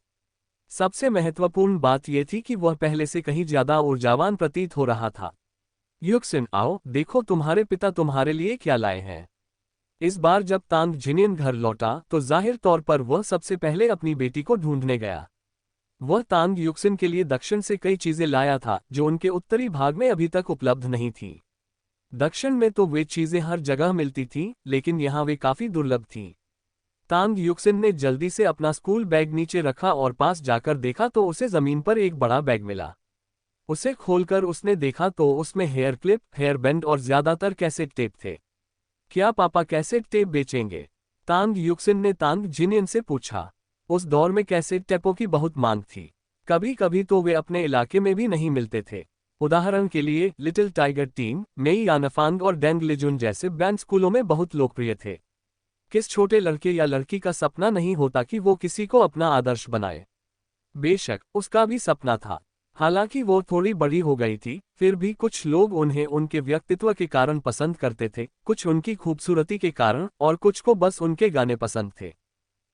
सबसे महत्वपूर्ण बात यह थी कि वह पहले से कहीं ज्यादा ऊर्जावान प्रतीत हो रहा था। युक्सिन, आओ देखो तुम्हारे पिता तुम्हारे लिए क्या लाए हैं। इस बार जब तांग जिनियन घर लौटा तो जाहिर तौर पर वह सबसे पहले अपनी बेटी को ढूंढने गया। वह तांग युक्सिन के लिए दक्षिण से कई चीजें लाया था जो उनके उत्तरी भाग में अभी तक उपलब्ध नहीं थी। दक्षिण में तो वे चीजें हर जगह मिलती थीं, लेकिन यहाँ वे काफी दुर्लभ थीं। तांग युक्सिन ने जल्दी से अपना स्कूल बैग नीचे रखा और पास जाकर देखा तो उसे जमीन पर एक बड़ा बैग मिला। उसे खोलकर उसने देखा तो उसमें हेयर क्लिप, हेयर बैंड और ज्यादातर कैसेट टेप थे। क्या पापा कैसेट टेप बेचेंगे? तांग युक्सिन ने तांग जिनियन से पूछा। उस दौर में कैसेट टेपों की बहुत मांग थी। कभी कभी तो वे अपने इलाके में भी नहीं मिलते थे। उदाहरण के लिए लिटिल टाइगर टीम, मेई यानाफांग और डेंग लिजुन जैसे बैंड स्कूलों में बहुत लोकप्रिय थे। किस छोटे लड़के या लड़की का सपना नहीं होता कि वो किसी को अपना आदर्श बनाए? बेशक उसका भी सपना था। हालांकि वो थोड़ी बड़ी हो गई थी, फिर भी कुछ लोग उन्हें उनके व्यक्तित्व के कारण पसंद करते थे, कुछ उनकी खूबसूरती के कारण और कुछ को बस उनके गाने पसंद थे।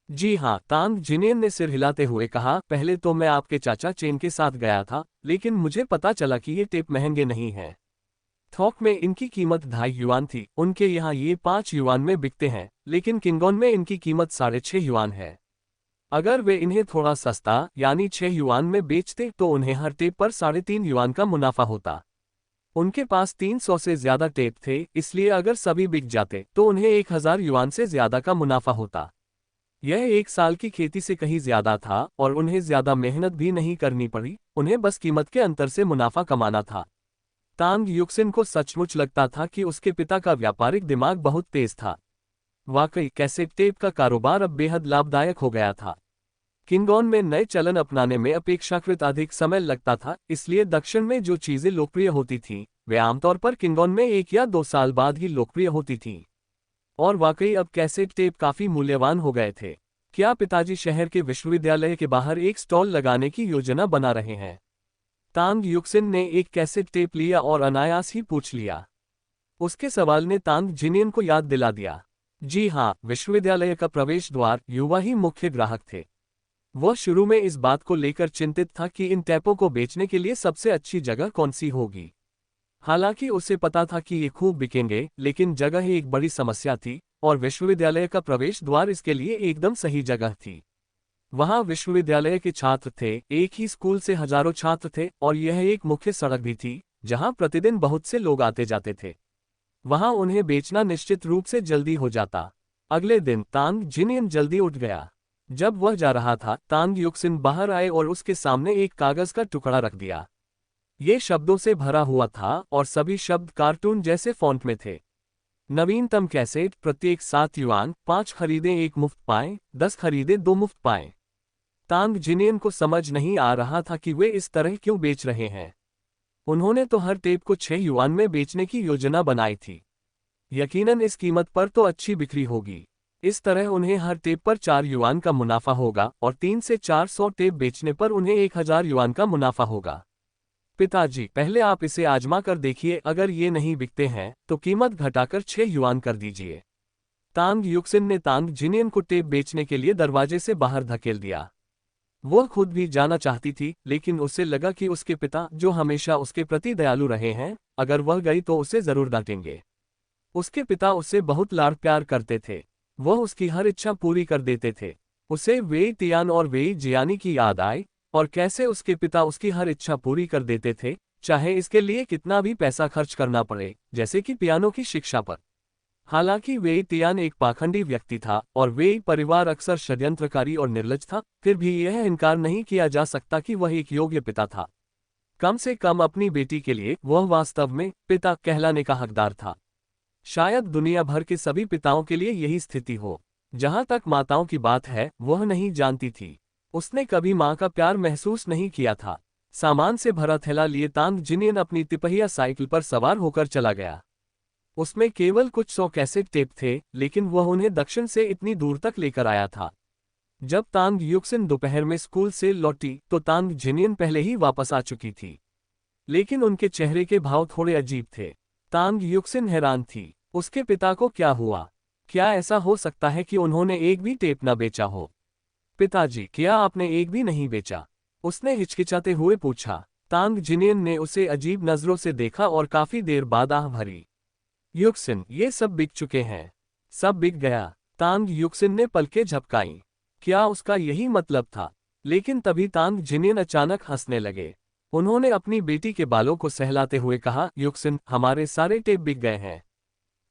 जी हाँ, तांग जिनियन ने सिर हिलाते हुए कहा, पहले तो मैं आपके चाचा चेन के साथ गया था, लेकिन मुझे पता चला कि ये टेप महंगे नहीं हैं। थोक में इनकी कीमत 2.5 युआन थी। उनके यहाँ ये 5 युआन में बिकते हैं, लेकिन किंगॉन में इनकी कीमत 6.5 युआन है। अगर वे इन्हें थोड़ा सस्ता यानी 6 युआन में बेचते तो उन्हें हर टेप पर 3.5 युआन का मुनाफा होता। उनके पास 300 से ज्यादा टेप थे, इसलिए अगर सभी बिक जाते तो उन्हें 1000 युआन से ज्यादा का मुनाफा होता। यह 1 साल की खेती से कहीं ज्यादा था और उन्हें ज्यादा मेहनत भी नहीं करनी पड़ी, उन्हें बस कीमत के अंतर से मुनाफा कमाना था। तांग युक्सिन को सचमुच लगता था कि उसके पिता का व्यापारिक दिमाग बहुत तेज था। वाकई कैसेट टेप का कारोबार अब बेहद लाभदायक हो गया था। किंगॉन में नए चलन अपनाने में अपेक्षाकृत अधिक समय लगता था, इसलिए दक्षिण में जो चीजें लोकप्रिय होती थीं, वे आमतौर पर किंगॉन में 1 या 2 साल बाद ही लोकप्रिय होती थीं। और वाकई अब कैसेट टेप काफी मूल्यवान हो गए थे। क्या पिताजी शहर के विश्वविद्यालय के बाहर एक स्टॉल लगाने की योजना बना रहे हैं? तांग युक्सिन ने एक कैसेट टेप लिया और अनायास ही पूछ लिया। उसके सवाल ने तांग जिनियन को याद दिला दिया। जी हाँ, विश्वविद्यालय का प्रवेश द्वार युवा ही मुख्य ग्राहक थे। वह शुरू में इस बात को लेकर चिंतित था कि इन टैपों को बेचने के लिए सबसे अच्छी जगह कौन सी होगी। हालांकि उसे पता था कि ये खूब बिकेंगे, लेकिन जगह ही एक बड़ी समस्या थी और विश्वविद्यालय का प्रवेश द्वार इसके लिए एकदम सही जगह थी। वहां विश्वविद्यालय के छात्र थे, एक ही स्कूल से हजारों छात्र थे और यह एक मुख्य सड़क भी थी जहां प्रतिदिन बहुत से लोग आते जाते थे। वहां उन्हें बेचना निश्चित रूप से जल्दी हो जाता। अगले दिन तांग जिनियन जल्दी उठ गया। जब वह जा रहा था, तांग युक्सिन बाहर आए और उसके सामने एक कागज का टुकड़ा रख दिया। ये शब्दों से भरा हुआ था और सभी शब्द कार्टून जैसे फॉन्ट में थे। नवीनतम कैसेट, प्रत्येक 7 युआन, 5 खरीदे 1 मुफ्त पाएं, 10 खरीदे 2 मुफ्त पाएं। तांग जिनियन को समझ नहीं आ रहा था कि वे इस तरह क्यों बेच रहे हैं। उन्होंने तो हर टेप को 6 युआन में बेचने की योजना बनाई थी। यकीनन इस कीमत पर तो अच्छी बिक्री होगी। इस तरह उन्हें हर टेप पर 4 युआन का मुनाफा होगा और 3 से 400 टेप बेचने पर उन्हें 1000 युआन का मुनाफा होगा। पिताजी, पहले आप इसे आजमा कर देखिए, अगर ये नहीं बिकते हैं तो कीमत घटाकर 6 युआन कर दीजिए। तांग युक्सिन ने तांग जिनियन को टेप बेचने के लिए दरवाजे से बाहर धकेल दिया। वह खुद भी जाना चाहती थी, लेकिन उसे लगा कि उसके पिता, जो हमेशा उसके प्रति दयालु रहे हैं, अगर वह गई तो उसे जरूर डांटेंगे। उसके पिता उससे बहुत लाड़ प्यार करते थे। वह उसकी हर इच्छा पूरी कर देते थे। उसे वेई तियान और वेई जियानी की याद आई, और कैसे उसके पिता उसकी हर इच्छा पूरी कर देते थे, चाहे इसके लिए कितना भी पैसा खर्च करना पड़े, जैसे कि पियानो की शिक्षा पर। हालांकि वेई तियान एक पाखंडी व्यक्ति था और वेई परिवार अक्सर षड्यंत्रकारी और निर्लज था, फिर भी यह इनकार नहीं किया जा सकता कि वह एक योग्य पिता था। कम से कम अपनी बेटी के लिए वह वास्तव में पिता कहलाने का हकदार था। शायद दुनिया भर के सभी पिताओं के लिए यही स्थिति हो। जहां तक माताओं की बात है, वह नहीं जानती थी। उसने कभी मां का प्यार महसूस नहीं किया था। सामान से भरा थैला लिए तांग जिनियन अपनी तिपहिया साइकिल पर सवार होकर चला गया। उसमें केवल कुछ 100 कैसेट टेप थे, लेकिन वह उन्हें दक्षिण से इतनी दूर तक लेकर आया था। जब तांग युक्सिन दोपहर में स्कूल से लौटी तो तांग जिनियन पहले ही वापस आ चुकी थी, लेकिन उनके चेहरे के भाव थोड़े अजीब थे। तांग युक्सिन हैरान थी। उसके पिता को क्या हुआ? क्या ऐसा हो सकता है कि उन्होंने एक भी टेप न बेचा हो? पिताजी, क्या आपने एक भी नहीं बेचा? उसने हिचकिचाते हुए पूछा। तांग जिनियन ने उसे अजीब नजरों से देखा और काफी देर बाद आह भरी। युक्सिन, ये सब बिक चुके हैं। सब बिक गया। तांग युक्सिन ने पलकें झपकाईं। क्या उसका यही मतलब था? लेकिन तभी तांग जिनियन अचानक हंसने लगे। उन्होंने अपनी बेटी के बालों को सहलाते हुए कहा, युक्सिन, हमारे सारे टेप बिक गए हैं।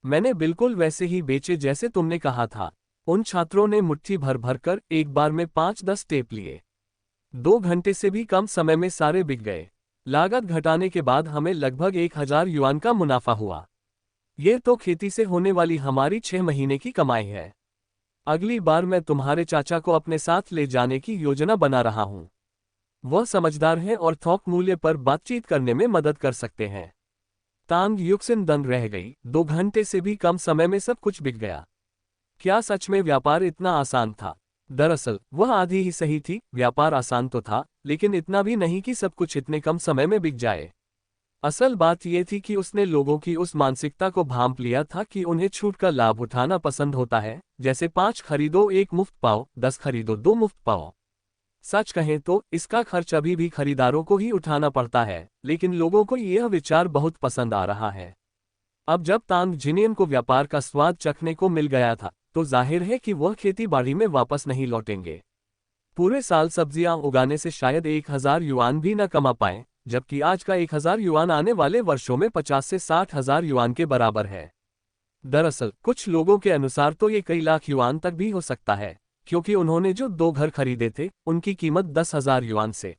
मैंने बिल्कुल वैसे ही बेचे जैसे तुमने कहा था। उन छात्रों ने मुट्ठी भर भर कर एक बार में 5-10 टेप लिए। 2 घंटे से भी कम समय में सारे बिक गए। लागत घटाने के बाद हमें लगभग 1000 युआन का मुनाफा हुआ। ये तो खेती से होने वाली हमारी 6 महीने की कमाई है। अगली बार मैं तुम्हारे चाचा को अपने साथ ले जाने की योजना बना रहा हूँ। वह समझदार हैं और थोक मूल्य पर बातचीत करने में मदद कर सकते हैं। तांग युक्सिन दंग रह गई। 2 घंटे से भी कम समय में सब कुछ बिक गया। क्या सच में व्यापार इतना आसान था? दरअसल वह आधी ही सही थी। व्यापार आसान तो था, लेकिन इतना भी नहीं कि सब कुछ इतने कम समय में बिक जाए। असल बात यह थी कि उसने लोगों की उस मानसिकता को भांप लिया था कि उन्हें छूट का लाभ उठाना पसंद होता है, जैसे 5 खरीदो 1 मुफ्त पाओ, 10 खरीदो 2 मुफ्त पाओ। सच कहें तो इसका खर्च अभी भी खरीदारों को ही उठाना पड़ता है, लेकिन लोगों को यह विचार बहुत पसंद आ रहा है। अब जब तांग जिनियन को व्यापार का स्वाद चखने को मिल गया था, तो जाहिर है कि वह खेती बाड़ी में वापस नहीं लौटेंगे। पूरे साल सब्जियां उगाने से शायद 1000 युआन भी न कमा पाएं, जबकि आज का 1000 युआन आने वाले वर्षों में 50 से 60 हजार युआन के बराबर है। दरअसल कुछ लोगों के अनुसार तो ये कई लाख युआन तक भी हो सकता है, क्योंकि उन्होंने जो 2 घर खरीदे थे, उनकी कीमत 10,000 युआन से